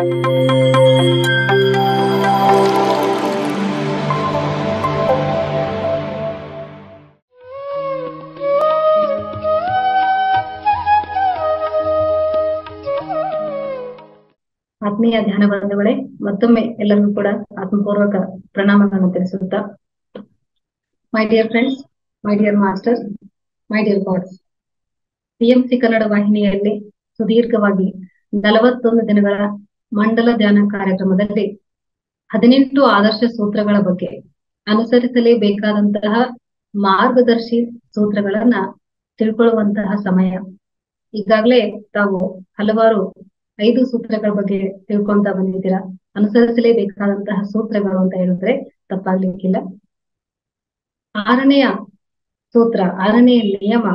ಆತ್ಮೀಯ ಧ್ಯಾನ ಬಂಧುಗಳೇ, ಮತ್ತೊಮ್ಮೆ ಎಲ್ಲರಿಗೂ ಕೂಡ ಆತ್ಮಪೂರ್ವಕ ಪ್ರಣಾಮಗಳನ್ನು ತಿಳಿಸುತ್ತಾ, my dear friends, my dear masters, my dear gods, PMC Kannada ವಾಹಿನಿಯಲ್ಲಿ ಸುದೀರ್ಘವಾಗಿ 41 ದಿನಗಳ ಮಂಡಲ ಧ್ಯಾನ ಕಾರ್ಯಕ್ರಮದಲ್ಲಿ 18 ಆದರ್ಶ ಸೂತ್ರಗಳ ಬಗ್ಗೆ ಅನುಸರಿಸಲೇಬೇಕಾದಂತಹ ಮಾರ್ಗದರ್ಶಿ ಸೂತ್ರಗಳನ್ನ ತಿಳ್ಕೊಳ್ಳುವಂತಹ ಸಮಯ. ಈಗಾಗಲೇ ತಾವು ಹಲವಾರು 5 ಸೂತ್ರಗಳ ಬಗ್ಗೆ ತಿಳ್ಕೊಂತ ಬಂದಿದ್ದೀರಾ. ಅನುಸರಿಸಲೇಬೇಕಾದಂತಹ ಸೂತ್ರಗಳು ಅಂತ ಹೇಳಿದ್ರೆ ತಪ್ಪಾಗ್ಲಿಕ್ಕಿಲ್ಲ. 6ನೆಯ ಸೂತ್ರ, 6ನೆಯ ನಿಯಮ,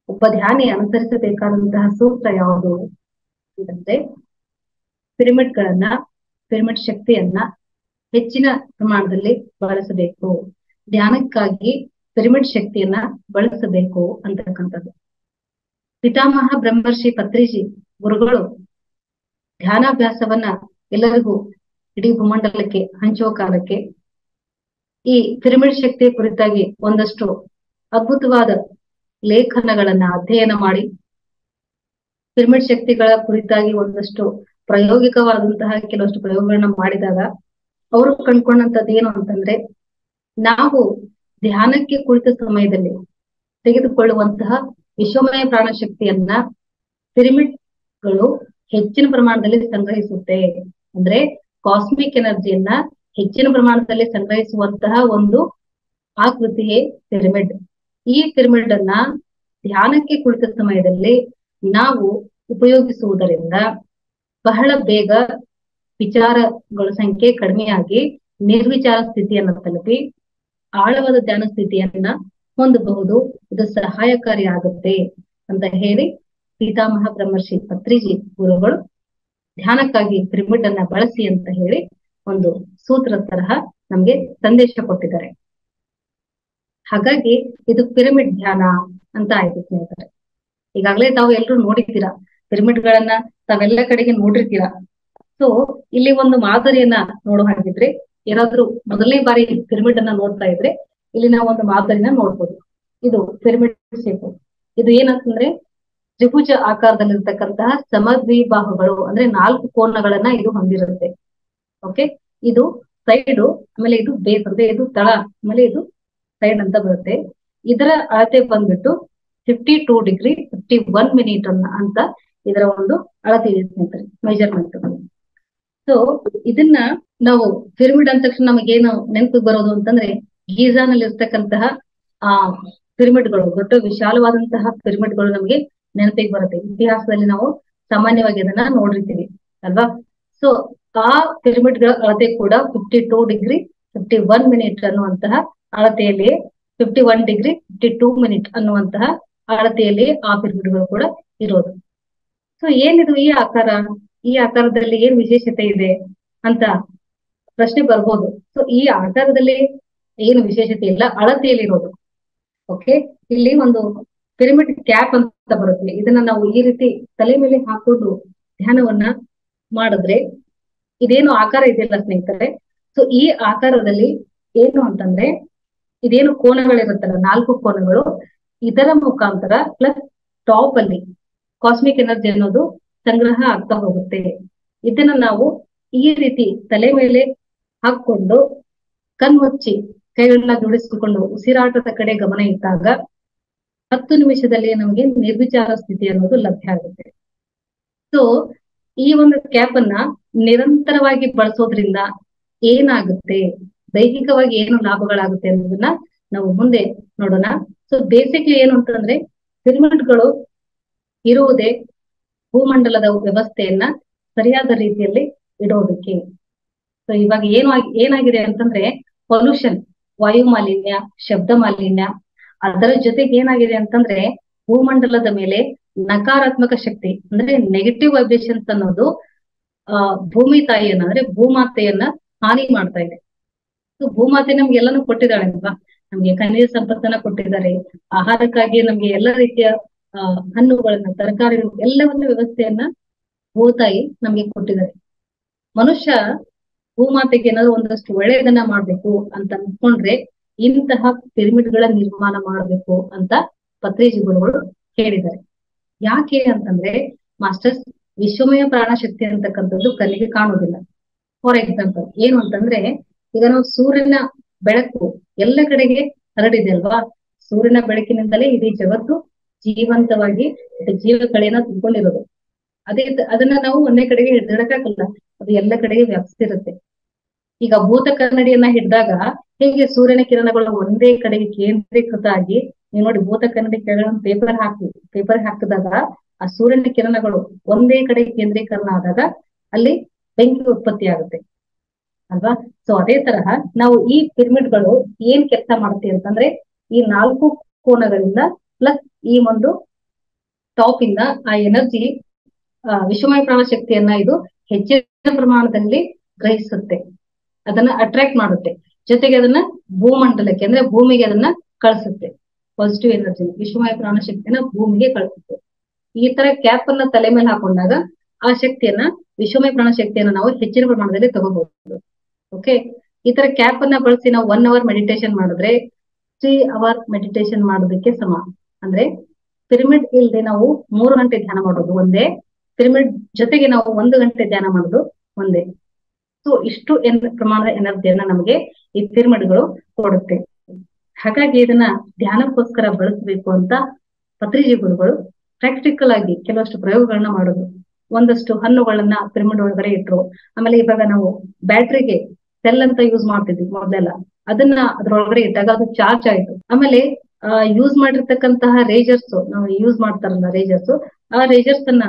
ಒಬ್ಬ ಧ್ಯಾನಿ ಅನುಸರಿಸಬೇಕಾದಂತಹ ಸೂತ್ರ ಯಾವುದು ಅಂತಂದ್ರೆ, ಪಿರಮಿಡ್ ಶಕ್ತಿಯನ್ನ ಹೆಚ್ಚಿನ ಪ್ರಮಾಣದಲ್ಲಿ ಬಳಸಬೇಕು, ಧ್ಯಾನಕ್ಕಾಗಿ ಪಿರಮಿಡ್ ಶಕ್ತಿಯನ್ನ ಬಳಸಬೇಕು ಅಂತಕ್ಕಂಥದ್ದು. ಪಿತಾಮಹ ಬ್ರಹ್ಮರ್ಷಿ ಪತ್ರಿಜಿ ಗುರುಗಳು ಧ್ಯಾನಾಭ್ಯಾಸವನ್ನ ಎಲ್ಲರಿಗೂ ಇಡೀ ಭೂಮಂಡಲಕ್ಕೆ ಹಂಚುವ ಕಾಲಕ್ಕೆ ಈ ಪಿರಮಿಡ್ ಶಕ್ತಿಯ ಕುರಿತಾಗಿ ಒಂದಷ್ಟು ಅದ್ಭುತವಾದ ಲೇಖನಗಳನ್ನ ಅಧ್ಯಯನ ಮಾಡಿ, ಪಿರಮಿಡ್ ಶಕ್ತಿಗಳ ಕುರಿತಾಗಿ ಒಂದಷ್ಟು ಪ್ರಾಯೋಗಿಕವಾದಂತಹ ಕೆಲವಷ್ಟು ಪ್ರಯೋಗಗಳನ್ನ ಮಾಡಿದಾಗ ಅವರು ಕಂಡ್ಕೊಂಡಂತದ್ದು ಏನು ಅಂತಂದ್ರೆ, ನಾವು ಧ್ಯಾನಕ್ಕೆ ಕುಳಿತ ಸಮಯದಲ್ಲಿ ತೆಗೆದುಕೊಳ್ಳುವಂತಹ ವಿಶ್ವಮಯ ಪ್ರಾಣ ಶಕ್ತಿಯನ್ನ ಪಿರಮಿಡ್ಗಳು ಹೆಚ್ಚಿನ ಪ್ರಮಾಣದಲ್ಲಿ ಸಂಗ್ರಹಿಸುತ್ತೆ. ಅಂದ್ರೆ ಕಾಸ್ಮಿಕ್ ಎನರ್ಜಿಯನ್ನ ಹೆಚ್ಚಿನ ಪ್ರಮಾಣದಲ್ಲಿ ಸಂಗ್ರಹಿಸುವಂತಹ ಒಂದು ಆಕೃತಿಯೇ ಪಿರಮಿಡ್. ಈ ಪಿರಮಿಡ್ ಅನ್ನ ಧ್ಯಾನಕ್ಕೆ ಕುಳಿತ ಸಮಯದಲ್ಲಿ ನಾವು ಉಪಯೋಗಿಸುವುದರಿಂದ ಬಹಳ ಬೇಗ ವಿಚಾರಗಳ ಸಂಖ್ಯೆ ಕಡಿಮೆಯಾಗಿ ನಿರ್ವಿಚಾರ ಸ್ಥಿತಿಯನ್ನ ತಲುಪಿ ಆಳವಾದ ಧ್ಯಾನ ಸ್ಥಿತಿಯನ್ನ ಹೊಂದಬಹುದು. ಇದು ಸಹಾಯಕಾರಿ ಆಗುತ್ತೆ ಅಂತ ಹೇಳಿ ಪಿತಾಮಹ ಬ್ರಹ್ಮರ್ಷಿ ಪತ್ರಿಜಿ ಗುರುಗಳು ಧ್ಯಾನಕ್ಕಾಗಿ ಪಿರಮಿಡ್ ಅನ್ನ ಬಳಸಿ ಅಂತ ಹೇಳಿ ಒಂದು ಸೂತ್ರ ತರಹ ನಮ್ಗೆ ಸಂದೇಶ ಕೊಟ್ಟಿದ್ದಾರೆ. ಹಾಗಾಗಿ ಇದು ಪಿರಮಿಡ್ ಧ್ಯಾನ ಅಂತ ಆಯ್ತು ಸ್ನೇಹಿತರೆ. ಈಗಾಗಲೇ ತಾವು ಎಲ್ರು ನೋಡಿದ್ದೀರಾ, ಪಿರಮಿಡ್ ಗಳನ್ನ ತಾವೆಲ್ಲ ಕಡೆಗೆ ನೋಡಿರ್ತೀರಾ. ಸೊ ಇಲ್ಲಿ ಒಂದು ಮಾದರಿಯನ್ನ ನೋಡೋ ಹಾಗಿದ್ರೆ, ಯಾರಾದ್ರೂ ಮೊದಲನೇ ಬಾರಿ ಪಿರಮಿಡ್ ಅನ್ನ ನೋಡ್ತಾ ಇದ್ರೆ ಇಲ್ಲಿ ನಾವು ಒಂದು ಮಾದರಿನ ನೋಡ್ಬೋದು. ಇದು ಪಿರಮಿಡ್ ಶೇಪ್. ಇದು ಏನಂತಂದ್ರೆ ತ್ರಿಭುಜ ಆಕಾರದಲ್ಲಿರ್ತಕ್ಕಂತಹ ಸಮದ್ವಿಬಾಹುಗಳು, ಅಂದ್ರೆ 4 ಕೋನಗಳನ್ನ ಇದು ಹೊಂದಿರುತ್ತೆ. ಓಕೆ, ಇದು ಸೈಡು, ಆಮೇಲೆ ಇದು ಬೇಸ್ ಅಂದ್ರೆ ಇದು ತಳ, ಆಮೇಲೆ ಇದು ಸೈಡ್ ಅಂತ ಬರುತ್ತೆ. ಇದರ ಅಳತೆ ಬಂದ್ಬಿಟ್ಟು 52 ಡಿಗ್ರಿ 51 ಮಿನಿಟ್ ಅಂತ ಇದರ ಒಂದು ಅಳತೆ ಇದೆ ಸ್ನೇಹಿತರೆ, ಮೆಜರ್ಮೆಂಟ್. ಸೊ ಇದನ್ನ ನಾವು ಪಿರಮಿಡ್ ಅಂದ ತಕ್ಷಣ ನಮಗೇನು ನೆನಪಿಗೆ ಬರೋದು ಅಂತಂದ್ರೆ, ಗೀಜಾನಲ್ಲಿ ಇರ್ತಕ್ಕಂತಹ ಪಿರಮಿಡ್ಗಳು, ದೊಡ್ಡ ವಿಶಾಲವಾದಂತಹ ಪಿರಮಿಡ್ಗಳು ನಮಗೆ ನೆನಪಿಗೆ ಬರುತ್ತೆ. ಇತಿಹಾಸದಲ್ಲಿ ನಾವು ಸಾಮಾನ್ಯವಾಗಿ ಅದನ್ನ ನೋಡಿರ್ತೀವಿ ಅಲ್ವಾ. ಸೊ ಆ ಪಿರಮಿಡ್ಗಳ ಅಳತೆ ಕೂಡ 52 ಡಿಗ್ರಿ 51 ಮಿನಿಟ್ ಅನ್ನುವಂತಹ ಅಳತೆಯಲ್ಲಿ, 51 ಡಿಗ್ರಿ 52 ಮಿನಿಟ್ ಅನ್ನುವಂತಹ ಅಳತೆಯಲ್ಲಿ ಆ ಪಿರಮಿಡ್ಗಳು ಕೂಡ ಇರೋದು. ಸೊ ಏನಿದು ಈ ಆಕಾರ, ಈ ಆಕಾರದಲ್ಲಿ ಏನ್ ವಿಶೇಷತೆ ಇದೆ ಅಂತ ಪ್ರಶ್ನೆ ಬರ್ಬೋದು. ಸೊ ಈ ಆಕಾರದಲ್ಲಿ ಏನು ವಿಶೇಷತೆ ಇಲ್ಲ, ಅಳತೆಯಲ್ಲಿ ಇರೋದು. ಓಕೆ, ಇಲ್ಲಿ ಒಂದು ಪಿರಮಿಡ್ ಕ್ಯಾಪ್ ಅಂತ ಬರುತ್ತೆ. ಇದನ್ನ ನಾವು ಈ ರೀತಿ ತಲೆ ಮೇಲೆ ಹಾಕೊಂಡು ಧ್ಯಾನವನ್ನ ಮಾಡಿದ್ರೆ ಇದೇನು ಆಕಾರ ಇದೆಯಲ್ಲ ಸ್ನೇಹಿತರೆ, ಸೊ ಈ ಆಕಾರದಲ್ಲಿ ಏನು ಅಂತಂದ್ರೆ, ಇದೇನು ಕೋನಗಳಿರುತ್ತಲ್ಲ 4 ಕೋನಗಳು, ಇದರ ಮುಖಾಂತರ ಪ್ಲಸ್ ಟಾಪ್ ಅಲ್ಲಿ ಕಾಸ್ಮಿಕ್ ಎನರ್ಜಿ ಅನ್ನೋದು ಸಂಗ್ರಹ ಆಗ್ತಾ ಹೋಗುತ್ತೆ. ಇದನ್ನ ನಾವು ಈ ರೀತಿ ತಲೆ ಮೇಲೆ ಹಾಕೊಂಡು ಕಣ್ಮುಚ್ಚಿ ಕೈಗಳನ್ನ ಜೋಡಿಸಿಕೊಂಡು ಉಸಿರಾಟದ ಕಡೆ ಗಮನ ಇಟ್ಟಾಗ 10 ನಿಮಿಷದಲ್ಲಿ ನಮಗೆ ನಿರ್ವಿಚಾರ ಸ್ಥಿತಿ ಅನ್ನೋದು ಲಭ್ಯ ಆಗುತ್ತೆ. ಸೊ ಈ ಒಂದು ಕ್ಯಾಪ್ ಅನ್ನ ನಿರಂತರವಾಗಿ ಬಳಸೋದ್ರಿಂದ ಏನಾಗುತ್ತೆ, ದೈಹಿಕವಾಗಿ ಏನು ಲಾಭಗಳಾಗುತ್ತೆ ಅನ್ನೋದನ್ನ ನಾವು ಮುಂದೆ ನೋಡೋಣ. ಸೊ ಬೇಸಿಕ್ಲಿ ಏನು ಅಂತಂದ್ರೆ, ಪಿರಮಿಡ್ಗಳು ಇರುವುದೇ ಭೂಮಂಡಲದ ವ್ಯವಸ್ಥೆಯನ್ನ ಸರಿಯಾದ ರೀತಿಯಲ್ಲಿ ಇಡೋದಕ್ಕೆ. ಸೊ ಇವಾಗ ಏನಾಗಿದೆ ಅಂತಂದ್ರೆ, ಪೊಲ್ಯೂಷನ್, ವಾಯು ಮಾಲಿನ್ಯ, ಶಬ್ದ ಮಾಲಿನ್ಯ, ಅದರ ಜೊತೆಗೆ ಏನಾಗಿದೆ ಅಂತಂದ್ರೆ ಭೂಮಂಡಲದ ಮೇಲೆ ನಕಾರಾತ್ಮಕ ಶಕ್ತಿ ಅಂದ್ರೆ ನೆಗೆಟಿವ್ ವೈಬ್ರೇಷನ್ಸ್ ಅನ್ನೋದು ಭೂಮಿ ತಾಯಿಯನ್ನ ಅಂದ್ರೆ ಭೂಮಾತೆಯನ್ನ ಹಾನಿ ಮಾಡ್ತಾ ಇದೆ. ಸೊ ಭೂಮಾತೆ ನಮ್ಗೆ ಎಲ್ಲಾನು ಕೊಟ್ಟಿದ್ದಾಳೆ ಅಲ್ವಾ, ನಮ್ಗೆ ಖನಿಜ ಸಂಪತ್ತನ್ನ ಕೊಟ್ಟಿದ್ದಾರೆ, ಆಹಾರಕ್ಕಾಗಿ ನಮ್ಗೆ ಎಲ್ಲ ರೀತಿಯ ಹಣ್ಣುಗಳನ್ನ, ತರಕಾರಿಗಳು, ಎಲ್ಲವನ್ನ ವ್ಯವಸ್ಥೆಯನ್ನ ಭೂತಾಯಿ ನಮ್ಗೆ ಕೊಟ್ಟಿದ್ದಾರೆ. ಮನುಷ್ಯ ಭೂಮಾತೆಗೆ ಏನಾದ್ರು ಒಂದಷ್ಟು ಒಳ್ಳೆಯದನ್ನ ಮಾಡ್ಬೇಕು ಅಂತ ಅನ್ಕೊಂಡ್ರೆ ಇಂತಹ ಪಿರಮಿಡ್ ಗಳ ನಿರ್ಮಾಣ ಮಾಡಬೇಕು ಅಂತ ಪತ್ರಿಜಿ ಗುರುಗಳು ಹೇಳಿದ್ದಾರೆ. ಯಾಕೆ ಅಂತಂದ್ರೆ ಮಾಸ್ಟರ್ಸ್, ವಿಶ್ವಮಯ ಪ್ರಾಣಶಕ್ತಿ ಅಂತಕ್ಕಂಥದ್ದು ಕಣ್ಣಿಗೆ ಕಾಣುವುದಿಲ್ಲ. ಫಾರ್ ಎಕ್ಸಾಂಪಲ್ ಏನು ಅಂತಂದ್ರೆ, ಈಗ ನಾವು ಸೂರ್ಯನ ಬೆಳಕು ಎಲ್ಲ ಕಡೆಗೆ ಹರಡಿದೆ ಅಲ್ವಾ. ಸೂರ್ಯನ ಬೆಳಕಿನಿಂದಲೇ ಇಡೀ ಜಗತ್ತು ಜೀವಂತವಾಗಿ ಜೀವಕಳೆಯನ್ನ ತುಂಬಿಕೊಂಡಿರೋದು. ಅದನ್ನ ನಾವು ಒಂದೇ ಕಡೆಗೆ ಹಿಡಿದಿಡಕ್ಕಾಗಲ್ಲ, ಅದು ಎಲ್ಲ ಕಡೆಗೆ ವ್ಯಾಪಿಸಿರುತ್ತೆ. ಈಗ ಭೂತ ಕನ್ನಡಿಯನ್ನ ಹಿಡಿದಾಗ ಹೇಗೆ ಸೂರ್ಯನ ಕಿರಣಗಳು ಒಂದೇ ಕಡೆಗೆ ಕೇಂದ್ರೀಕೃತ ಆಗಿ, ನೀವು ನೋಡಿ ಭೂತ ಕನ್ನಡಿ ಕೆಳಗಡೆ ಪೇಪರ್ ಹಾಕಿದಾಗ ಆ ಸೂರ್ಯನ ಕಿರಣಗಳು ಒಂದೇ ಕಡೆ ಕೇಂದ್ರೀಕರಣ ಆದಾಗ ಅಲ್ಲಿ ಬೆಂಕಿ ಉತ್ಪತ್ತಿ ಆಗುತ್ತೆ ಅಲ್ವಾ. ಸೊ ಅದೇ ತರಹ ನಾವು ಈ ಪಿರಮಿಡ್ಗಳು ಏನ್ ಕೆಲಸ ಮಾಡುತ್ತೆ ಅಂತಂದ್ರೆ, ಈ 4 ಕೋನಗಳಿಂದ ಪ್ಲಸ್ ಈ ಒಂದು ಟಾಪ್ ಇಂದ ಆ ಎನರ್ಜಿ ವಿಶ್ವಮಯ ಪ್ರಾಣಶಕ್ತಿಯನ್ನ ಇದು ಹೆಚ್ಚಿನ ಪ್ರಮಾಣದಲ್ಲಿ ಗ್ರಹಿಸುತ್ತೆ, ಅದನ್ನ ಅಟ್ರಾಕ್ಟ್ ಮಾಡುತ್ತೆ. ಜೊತೆಗೆ ಅದನ್ನ ಭೂಮಂಡಲಕ್ಕೆ ಅಂದ್ರೆ ಭೂಮಿಗೆ ಅದನ್ನ ಕಳಿಸುತ್ತೆ. ಪಾಸಿಟಿವ್ ಎನರ್ಜಿ ವಿಶ್ವಮಯ ಪ್ರಾಣಶಕ್ತಿಯನ್ನ ಭೂಮಿಗೆ ಕಳಿಸುತ್ತೆ. ಈ ತರ ಕ್ಯಾಪ್ ಅನ್ನ ತಲೆ ಮೇಲೆ ಹಾಕೊಂಡಾಗ ಆ ಶಕ್ತಿಯನ್ನ ವಿಶ್ವಮಯ ಪ್ರಾಣಶಕ್ತಿಯನ್ನ ನಾವು ಹೆಚ್ಚಿನ ಪ್ರಮಾಣದಲ್ಲಿ ತಗೋಬಹುದು. ಓಕೆ, ಈ ತರ ಕ್ಯಾಪ್ ಅನ್ನ ಬಳಸಿ ನಾವು 1 hour ಮೆಡಿಟೇಷನ್ ಮಾಡಿದ್ರೆ 3 hour ಮೆಡಿಟೇಷನ್ ಮಾಡೋದಕ್ಕೆ ಸಮ. ಅಂದ್ರೆ ಪಿರಮಿಡ್ ಇಲ್ದೆ ನಾವು 3 ಗಂಟೆ ಧ್ಯಾನ ಮಾಡೋದು ಒಂದೇ, ಪಿರಮಿಡ್ ಜೊತೆಗೆ ನಾವು 1 ಗಂಟೆ ಧ್ಯಾನ ಮಾಡೋದು ಒಂದೇ. ಸೊ ಇಷ್ಟು ಪ್ರಮಾಣದ ಎನರ್ಜಿಯನ್ನ ನಮಗೆ ಈ ಪಿರಮಿಡ್ಗಳು ಕೊಡುತ್ತೆ. ಹಾಗಾಗಿ ಇದನ್ನ ಧ್ಯಾನಕ್ಕೋಸ್ಕರ ಬಳಸಬೇಕು ಅಂತ ಪತ್ರಿಜಿ ಗುರುಗಳು ಪ್ರಾಕ್ಟಿಕಲ್ ಆಗಿ ಕೆಲವಷ್ಟು ಪ್ರಯೋಗಗಳನ್ನ ಮಾಡೋದು. ಒಂದಷ್ಟು ಹಣ್ಣುಗಳನ್ನ ಪಿರಮಿಡ್ ಒಳಗಡೆ ಇಟ್ರು. ಆಮೇಲೆ ಇವಾಗ ನಾವು ಬ್ಯಾಟ್ರಿಗೆ ಸೆಲ್ ಅಂತ ಯೂಸ್ ಮಾಡ್ತಿದ್ವಿ ಮೊದಲೆಲ್ಲ, ಅದನ್ನ ಅದ್ರೊಳಗಡೆ ಇಟ್ಟಾಗ ಅದು ಚಾರ್ಜ್ ಆಯ್ತು. ಆಮೇಲೆ ಯೂಸ್ ಮಾಡಿರ್ತಕ್ಕಂತಹ ರೇಜರ್ಸ್, ನಾವು ಯೂಸ್ ಮಾಡ್ತಾರಲ್ಲ ರೇಜರ್ಸ್, ಆ ರೇಜರ್ಸ್ ಅನ್ನ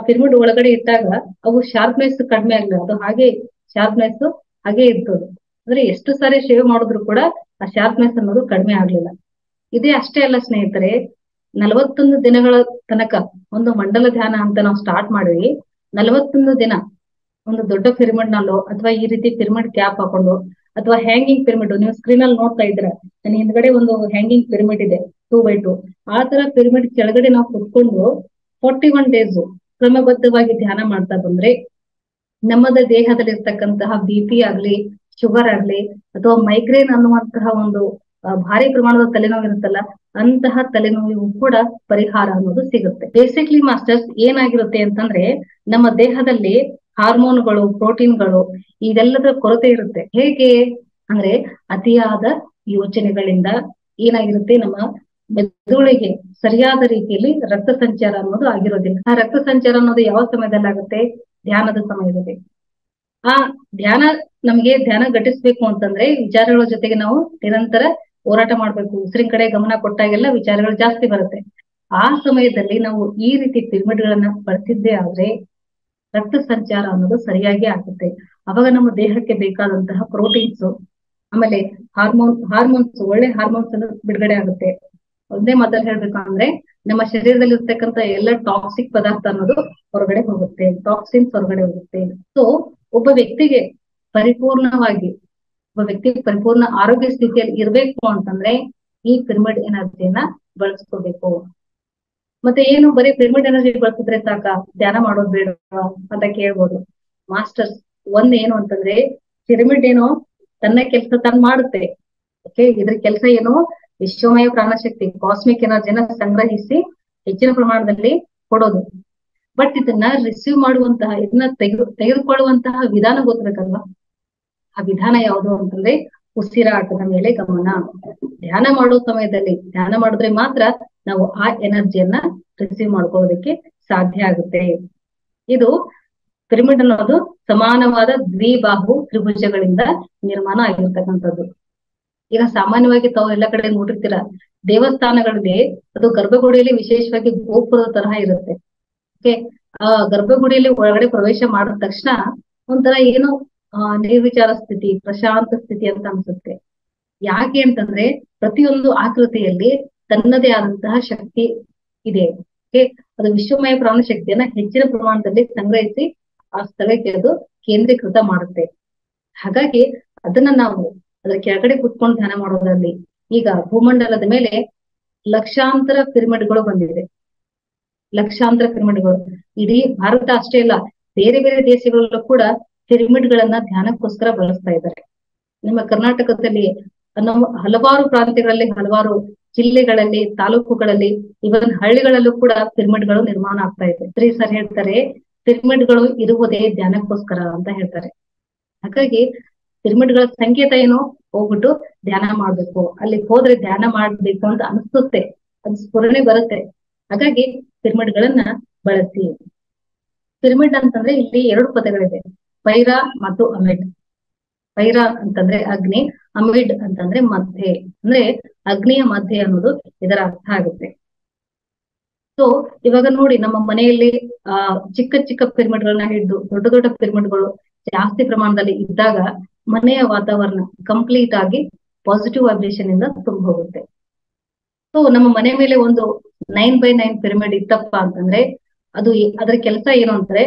ಪಿರಮಿಡ್ ಒಳಗಡೆ ಇಟ್ಟಾಗ ಅವು ಶಾರ್ಪ್ನೆಸ್ ಕಡಿಮೆ ಆಗ್ಲಿಲ್ಲ, ಅದು ಹಾಗೆ ಶಾರ್ಪ್ನೆಸ್ ಹಾಗೆ ಇರ್ತದೆ. ಅಂದ್ರೆ ಎಷ್ಟು ಸಾರಿ ಶೇವ್ ಮಾಡಿದ್ರು ಕೂಡ ಆ ಶಾರ್ಪ್ನೆಸ್ ಅನ್ನೋದು ಕಡಿಮೆ ಆಗ್ಲಿಲ್ಲ. ಇದೇ ಅಷ್ಟೇ ಅಲ್ಲ ಸ್ನೇಹಿತರೆ, 41 ದಿನಗಳ ತನಕ ಒಂದು ಮಂಡಲ ಧ್ಯಾನ ಅಂತ ನಾವು ಸ್ಟಾರ್ಟ್ ಮಾಡಿವಿ. 41 ದಿನ ಒಂದು ದೊಡ್ಡ ಪಿರಮಿಡ್ ನಲ್ಲೋ ಅಥವಾ ಈ ರೀತಿ ಪಿರಮಿಡ್ ಕ್ಯಾಪ್ ಹಾಕೊಂಡು ಅಥವಾ ಹ್ಯಾಂಗಿಂಗ್ ಪಿರಮಿಡ್, ನೀವು ಸ್ಕ್ರೀನ್ ಅಲ್ಲಿ ನೋಡ್ತಾ ಇದ್ರ ನನ್ನ ಹಿಂದ್ಗಡೆ ಒಂದು ಹ್ಯಾಂಗಿಂಗ್ ಪಿರಮಿಡ್ ಇದೆ 2x2. ಆ ತರ ಪಿರಮಿಡ್ ಕೆಳಗಡೆ ನಾವು ಕುತ್ಕೊಂಡು 41 ಡೇಸ್ ಕ್ರಮಬದ್ಧವಾಗಿ ಧ್ಯಾನ ಮಾಡ್ತಾ ಬಂದ್ರೆ ನಮ್ಮದ ದೇಹದಲ್ಲಿ ಇರ್ತಕ್ಕಂತಹ BP ಆಗ್ಲಿ, ಶುಗರ್ ಆಗ್ಲಿ, ಅಥವಾ ಮೈಗ್ರೇನ್ ಅನ್ನುವಂತಹ ಒಂದು ಭಾರಿ ಪ್ರಮಾಣದ ತಲೆನೋವು ಇರುತ್ತಲ್ಲ, ಅಂತಹ ತಲೆನೋವು ಕೂಡ ಪರಿಹಾರ ಅನ್ನೋದು ಸಿಗುತ್ತೆ. ಬೇಸಿಕ್ಲಿ ಮಾಸ್ಟರ್ಸ್ ಏನಾಗಿರುತ್ತೆ ಅಂತಂದ್ರೆ, ನಮ್ಮ ದೇಹದಲ್ಲಿ ಹಾರ್ಮೋನ್ಗಳು, ಪ್ರೋಟೀನ್ಗಳು ಇದೆಲ್ಲದರ ಕೊರತೆ ಇರುತ್ತೆ. ಹೇಗೆ ಅಂದ್ರೆ ಅತಿಯಾದ ಯೋಚನೆಗಳಿಂದ ಏನಾಗಿರುತ್ತೆ, ನಮ್ಮ ಮೆದುಳಿಗೆ ಸರಿಯಾದ ರೀತಿಯಲ್ಲಿ ರಕ್ತ ಸಂಚಾರ ಅನ್ನೋದು ಆಗಿರೋದಿಲ್ಲ. ಆ ರಕ್ತ ಸಂಚಾರ ಅನ್ನೋದು ಯಾವ ಸಮಯದಲ್ಲಿ ಆಗುತ್ತೆ? ಧ್ಯಾನದ ಸಮಯದಲ್ಲಿ. ಆ ನಮಗೆ ಧ್ಯಾನ ಘಟಿಸ್ಬೇಕು ಅಂತಂದ್ರೆ ವಿಚಾರಗಳ ಜೊತೆಗೆ ನಾವು ನಿರಂತರ ಹೋರಾಟ ಮಾಡ್ಬೇಕು. ಉಸಿರಿನ ಕಡೆ ಗಮನ ಕೊಟ್ಟಾಗೆಲ್ಲ ವಿಚಾರಗಳು ಜಾಸ್ತಿ ಬರುತ್ತೆ. ಆ ಸಮಯದಲ್ಲಿ ನಾವು ಈ ರೀತಿ ಪಿರಮಿಡ್ಗಳನ್ನ ಬಳಸಿದ್ದೇ ಆದ್ರೆ ರಕ್ತ ಸಂಚಾರ ಅನ್ನೋದು ಸರಿಯಾಗಿ ಆಗುತ್ತೆ. ಅವಾಗ ನಮ್ಮ ದೇಹಕ್ಕೆ ಬೇಕಾದಂತಹ ಪ್ರೋಟೀನ್ಸ್, ಆಮೇಲೆ ಹಾರ್ಮೋನ್ಸ್ ಒಳ್ಳೆ ಹಾರ್ಮೋನ್ಸ್ ಬಿಡುಗಡೆ ಆಗುತ್ತೆ. ಒಂದೇ ಮಾತಲ್ಲಿ ಹೇಳ್ಬೇಕು ಅಂದ್ರೆ ನಮ್ಮ ಶರೀರದಲ್ಲಿ ಇರ್ತಕ್ಕಂಥ ಎಲ್ಲ ಟಾಕ್ಸಿಕ್ ಪದಾರ್ಥ ಅನ್ನೋದು ಹೊರಗಡೆ ಹೋಗುತ್ತೆ, ಟಾಕ್ಸಿನ್ಸ್ ಹೊರಗಡೆ ಹೋಗುತ್ತೆ. ಸೊ ಒಬ್ಬ ವ್ಯಕ್ತಿಗೆ ಪರಿಪೂರ್ಣ ಆರೋಗ್ಯ ಸ್ಥಿತಿಯಲ್ಲಿ ಇರ್ಬೇಕು ಅಂತಂದ್ರೆ ಈ ಪಿರಮಿಡ್ ಎನರ್ಜಿಯನ್ನ ಬಳಸ್ಕೋಬೇಕು. ಮತ್ತೆ ಏನು ಬರೀ ಪಿರಮಿಡ್ ಎನರ್ಜಿ ಬಳಸಿದ್ರೆ ಸಾಕ, ಧ್ಯಾನ ಮಾಡೋದು ಬೇಡ ಅಂತ ಕೇಳ್ಬೋದು. ಮಾಸ್ಟರ್ಸ್ ಏನು ಅಂತಂದ್ರೆ, ಪಿರಮಿಡ್ ಏನೋ ತನ್ನ ಕೆಲಸ ತಾನು ಮಾಡುತ್ತೆ. ಓಕೆ, ಇದ್ರ ಕೆಲಸ ಏನು? ವಿಶ್ವಮಯ ಪ್ರಾಣಶಕ್ತಿ ಕಾಸ್ಮಿಕ್ ಎನರ್ಜಿನ ಸಂಗ್ರಹಿಸಿ ಹೆಚ್ಚಿನ ಪ್ರಮಾಣದಲ್ಲಿ ಕೊಡೋದು. ಬಟ್ ಇದನ್ನ ರಿಸೀವ್ ಮಾಡುವಂತಹ, ಇದನ್ನ ತೆಗೆದುಕೊಳ್ಳುವಂತಹ ವಿಧಾನ ಗೊತ್ತಬೇಕಲ್ವಾ? ಆ ವಿಧಾನ ಯಾವುದು ಅಂತಂದ್ರೆ ಉಸಿರಾಟದ ಮೇಲೆ ಗಮನ. ಧ್ಯಾನ ಮಾಡೋ ಸಮಯದಲ್ಲಿ ಧ್ಯಾನ ಮಾಡಿದ್ರೆ ಮಾತ್ರ ನಾವು ಆ ಎನರ್ಜಿಯನ್ನ ರಿಸೀವ್ ಮಾಡ್ಕೊಳ್ಳೋದಕ್ಕೆ ಸಾಧ್ಯ ಆಗುತ್ತೆ. ಇದು ಪಿರಮಿಡ್ ಅನ್ನೋದು ಸಮಾನವಾದ ದ್ವಿಬಾಹು ತ್ರಿಭುಜಗಳಿಂದ ನಿರ್ಮಾಣ ಆಗಿರ್ತಕ್ಕಂಥದ್ದು. ಈಗ ಸಾಮಾನ್ಯವಾಗಿ ತಾವು ಎಲ್ಲ ಕಡೆ ನೋಡಿರ್ತೀರ, ದೇವಸ್ಥಾನಗಳಲ್ಲಿ ಅದು ಗರ್ಭಗುಡಿಯಲ್ಲಿ ವಿಶೇಷವಾಗಿ ಗೋಪುರದ ತರಹ ಇರುತ್ತೆ. ಓಕೆ, ಆ ಗರ್ಭಗುಡಿಯಲ್ಲಿ ಒಳಗಡೆ ಪ್ರವೇಶ ಮಾಡಿದ ತಕ್ಷಣ ಒಂಥರ ಏನೋ ನಿರ್ವಿಚಾರ ಸ್ಥಿತಿ, ಪ್ರಶಾಂತ ಸ್ಥಿತಿ ಅಂತ ಅನ್ಸುತ್ತೆ. ಯಾಕೆ ಅಂತಂದ್ರೆ ಪ್ರತಿಯೊಂದು ಆಕೃತಿಯಲ್ಲಿ ತನ್ನದೇ ಆದಂತಹ ಶಕ್ತಿ ಇದೆ. ಅದು ವಿಶ್ವಮಯ ಪ್ರಾಣಶಕ್ತಿಯನ್ನ ಹೆಚ್ಚಿನ ಪ್ರಮಾಣದಲ್ಲಿ ಸಂಗ್ರಹಿಸಿ ಆ ಸ್ಥಳಕ್ಕೆ ಅದು ಕೇಂದ್ರೀಕೃತ ಮಾಡುತ್ತೆ. ಹಾಗಾಗಿ ಅದನ್ನ ನಾವು ಅದರ ಕೆಳಗಡೆ ಕುತ್ಕೊಂಡು ಧ್ಯಾನ ಮಾಡೋದ್ರಲ್ಲಿ ಈಗ ಭೂಮಂಡಲದ ಮೇಲೆ ಲಕ್ಷಾಂತರ ಪಿರಮಿಡ್ಗಳು ಬಂದಿದೆ. ಲಕ್ಷಾಂತರ ಪಿರಮಿಡ್ಗಳು ಇಡೀ ಭಾರತ ಅಷ್ಟೇ ಇಲ್ಲ, ಬೇರೆ ಬೇರೆ ದೇಶಗಳಲ್ಲೂ ಕೂಡ ಪಿರಮಿಡ್ ಗಳನ್ನ ಧ್ಯಾನಕ್ಕೋಸ್ಕರ ಬಳಸ್ತಾ ಇದ್ದಾರೆ. ನಮ್ಮ ಕರ್ನಾಟಕದಲ್ಲಿ ನಮ್ಮ ಹಲವಾರು ಪ್ರಾಂತ್ಯಗಳಲ್ಲಿ, ಹಲವಾರು ಜಿಲ್ಲೆಗಳಲ್ಲಿ, ತಾಲೂಕುಗಳಲ್ಲಿ, ಇವನ್ ಹಳ್ಳಿಗಳಲ್ಲೂ ಕೂಡ ಪಿರಮಿಡ್ ಗಳು ನಿರ್ಮಾಣ ಆಗ್ತಾ ಇದೆ. ಶ್ರೀ ಸರ್ ಹೇಳ್ತಾರೆ, ಪಿರಮಿಡ್ ಗಳು ಇರುವುದೇ ಧ್ಯಾನಕ್ಕೋಸ್ಕರ ಅಂತ ಹೇಳ್ತಾರೆ. ಹಾಗಾಗಿ ಪಿರಮಿಡ್ ಗಳ ಸಂಕೇತ ಏನು, ಹೋಗ್ಬಿಟ್ಟು ಧ್ಯಾನ ಮಾಡ್ಬೇಕು, ಅಲ್ಲಿ ಹೋದ್ರೆ ಧ್ಯಾನ ಮಾಡ್ಬೇಕು ಅಂತ ಅನಿಸುತ್ತೆ, ಅದು ಸ್ಫುರಣೆ ಬರುತ್ತೆ. ಹಾಗಾಗಿ ಪಿರಮಿಡ್ ಗಳನ್ನ ಬಳಸಿ. ಪಿರಮಿಡ್ ಅಂತಂದ್ರೆ ಇಲ್ಲಿ 2 ಪದಗಳಿದೆ, ಪೈರಾ ಮತ್ತು ಅಮಿಡ್. ಪೈರಾ ಅಂತಂದ್ರೆ ಅಗ್ನಿ, ಅಮಿಡ್ ಅಂತಂದ್ರೆ ಮಧ್ಯೆ, ಅಂದ್ರೆ ಅಗ್ನಿಯ ಮಧ್ಯೆ ಅನ್ನೋದು ಇದರ ಅರ್ಥ ಆಗುತ್ತೆ. ಸೊ ಇವಾಗ ನೋಡಿ, ನಮ್ಮ ಮನೆಯಲ್ಲಿ ಚಿಕ್ಕ ಚಿಕ್ಕ ಪಿರಮಿಡ್ ಗಳನ್ನ ಹಿಡಿದು ದೊಡ್ಡ ದೊಡ್ಡ ಪಿರಮಿಡ್ ಗಳು ಜಾಸ್ತಿ ಪ್ರಮಾಣದಲ್ಲಿ ಇದ್ದಾಗ ಮನೆಯ ವಾತಾವರಣ ಕಂಪ್ಲೀಟ್ ಆಗಿ ಪಾಸಿಟಿವ್ ವೈಬ್ರೇಷನ್ ಇಂದ ತುಂಬ ಹೋಗುತ್ತೆ. ಸೊ ನಮ್ಮ ಮನೆ ಮೇಲೆ ಒಂದು 9x9 ಪಿರಮಿಡ್ ಇತ್ತಪ್ಪ ಅಂತಂದ್ರೆ ಅದು ಅದರ ಕೆಲಸ ಏನು ಅಂದ್ರೆ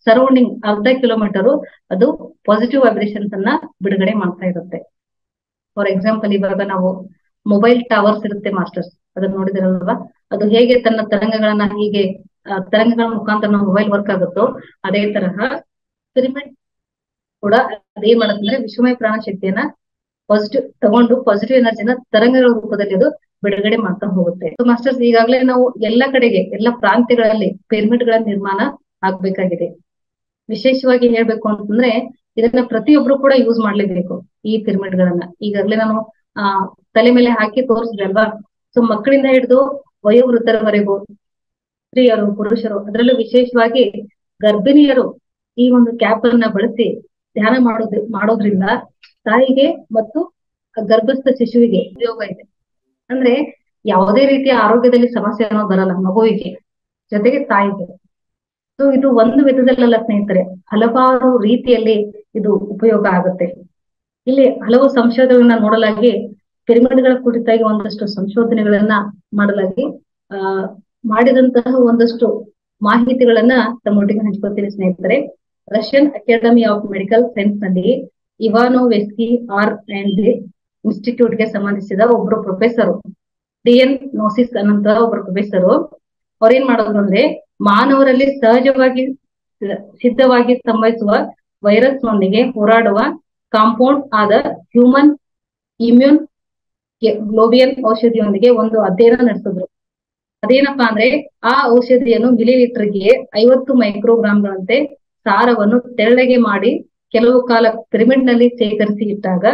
ಸರೌಂಡಿಂಗ್ ಅರ್ಧ ಕಿಲೋಮೀಟರ್ ಅದು ಪಾಸಿಟಿವ್ ವೈಬ್ರೇಷನ್ಸ್ ಅನ್ನ ಬಿಡುಗಡೆ ಮಾಡ್ತಾ ಇರುತ್ತೆ. ಫಾರ್ ಎಕ್ಸಾಂಪಲ್, ಇವಾಗ ನಾವು ಮೊಬೈಲ್ ಟವರ್ಸ್ ಇರುತ್ತೆ ಮಾಸ್ಟರ್ಸ್, ಅದನ್ನ ನೋಡಿದಿರಲ್ವಾ, ಅದು ಹೇಗೆ ತನ್ನ ತರಂಗಗಳನ್ನ ಹೀಗೆ ತರಂಗಗಳ ಮುಖಾಂತರ ನಾವು ಮೊಬೈಲ್ ವರ್ಕ್ ಆಗುತ್ತೋ ಅದೇ ತರಹ ಪಿರಮಿಡ್ ಕೂಡ ಅದೇನ್ ಮಾಡುತ್ತೆ ಅಂದ್ರೆ ವಿಶ್ವಮಯ ಪ್ರಾಣ ಶಕ್ತಿಯನ್ನ ಪಾಸಿಟಿವ್ ತಗೊಂಡು ಪಾಸಿಟಿವ್ ಎನರ್ಜಿನ ತರಂಗಗಳ ರೂಪದಲ್ಲಿ ಅದು ಬಿಡುಗಡೆ ಮಾಡ್ತಾ ಹೋಗುತ್ತೆ. ಸೊ ಮಾಸ್ಟರ್ಸ್, ಈಗಾಗಲೇ ನಾವು ಎಲ್ಲ ಕಡೆಗೆ, ಎಲ್ಲ ಪ್ರಾಂತ್ಯಗಳಲ್ಲಿ ಪಿರಮಿಡ್ ಗಳ ನಿರ್ಮಾಣ ಆಗ್ಬೇಕಾಗಿದೆ. ವಿಶೇಷವಾಗಿ ಹೇಳ್ಬೇಕು ಅಂತಂದ್ರೆ ಇದನ್ನ ಪ್ರತಿಯೊಬ್ರು ಕೂಡ ಯೂಸ್ ಮಾಡ್ಲೇಬೇಕು ಈ ಪಿರಮಿಡ್ ಗಳನ್ನ. ಈಗಾಗಲೇ ನಾನು ತಲೆ ಮೇಲೆ ಹಾಕಿ ತೋರಿಸಿದೆ ಅಲ್ವಾ. ಸೊ ಮಕ್ಕಳಿಂದ ಹಿಡಿದು ವಯೋವೃದ್ಧರವರೆಗೂ, ಸ್ತ್ರೀಯರು, ಪುರುಷರು, ಅದರಲ್ಲೂ ವಿಶೇಷವಾಗಿ ಗರ್ಭಿಣಿಯರು ಈ ಒಂದು ಕ್ಯಾಪ್ ಅನ್ನ ಬಳಸಿ ಧ್ಯಾನ ಮಾಡೋದ್ರಿಂದ ತಾಯಿಗೆ ಮತ್ತು ಗರ್ಭಸ್ಥ ಶಿಶುವಿಗೆ ಉಪಯೋಗ ಇದೆ. ಅಂದ್ರೆ ಯಾವುದೇ ರೀತಿಯ ಆರೋಗ್ಯದಲ್ಲಿ ಸಮಸ್ಯೆ ಅನ್ನೋದು ಬರಲ್ಲ ಮಗುವಿಗೆ, ಜೊತೆಗೆ ತಾಯಿಗೆ. ಸೊ ಇದು ಒಂದು ವಿಧದಲ್ಲ ಸ್ನೇಹಿತರೆ, ಹಲವಾರು ರೀತಿಯಲ್ಲಿ ಇದು ಉಪಯೋಗ ಆಗುತ್ತೆ. ಇಲ್ಲಿ ಹಲವು ಸಂಶೋಧನೆಗಳನ್ನ ನೋಡಲಾಗಿ, ಪಿರಮಿಡ್ ಗಳ ಕುರಿತಾಗಿ ಒಂದಷ್ಟು ಸಂಶೋಧನೆಗಳನ್ನ ಮಾಡಲಾಗಿ ಮಾಡಿದಂತಹ ಒಂದಷ್ಟು ಮಾಹಿತಿಗಳನ್ನ ತಮ್ಮೊಟ್ಟಿಗೆ ಹಂಚ್ಕೊತೀನಿ ಸ್ನೇಹಿತರೆ. Russian academy of medical science ನಲ್ಲಿ ಇವಾನೋವೆಸ್ಕಿ ಆರ್ ಅಂಡ್ ಇನ್ಸ್ಟಿಟ್ಯೂಟ್ ಗೆ ಸಂಬಂಧಿಸಿದ ಒಬ್ರು ಪ್ರೊಫೆಸರ್, ಡಿಎನ್ ನೋಸಿಸ್ ಅನ್ನಂತ ಒಬ್ರು ಪ್ರೊಫೆಸರು, ಅವ್ರೇನ್ ಮಾಡೋದು ಅಂದ್ರೆ ಮಾನವರಲ್ಲಿ ಸಹಜವಾಗಿ ಸಿದ್ಧವಾಗಿ ಸಂಭವಿಸುವ ವೈರಸ್ ನೊಂದಿಗೆ ಹೋರಾಡುವ ಕಾಂಪೌಂಡ್ ಆದ ಹ್ಯೂಮನ್ ಇಮ್ಯೂನ್ ಗ್ಲೋಬಿಯನ್ ಔಷಧಿಯೊಂದಿಗೆ ಒಂದು ಅಧ್ಯಯನ ನಡೆಸಿದ್ರು. ಅದೇನಪ್ಪಾ ಅಂದ್ರೆ ಆ ಔಷಧಿಯನ್ನು ಮಿಲಿಲೀಟರ್ಗೆ 50 ಮೈಕ್ರೋಗ್ರಾಂಗಳಂತೆ ಸಾರವನ್ನು ತೆಳ್ಳಗೆ ಮಾಡಿ ಕೆಲವು ಕಾಲ ಪಿರಮಿಡ್ ನಲ್ಲಿ ಶೇಖರಿಸಿ ಇಟ್ಟಾಗ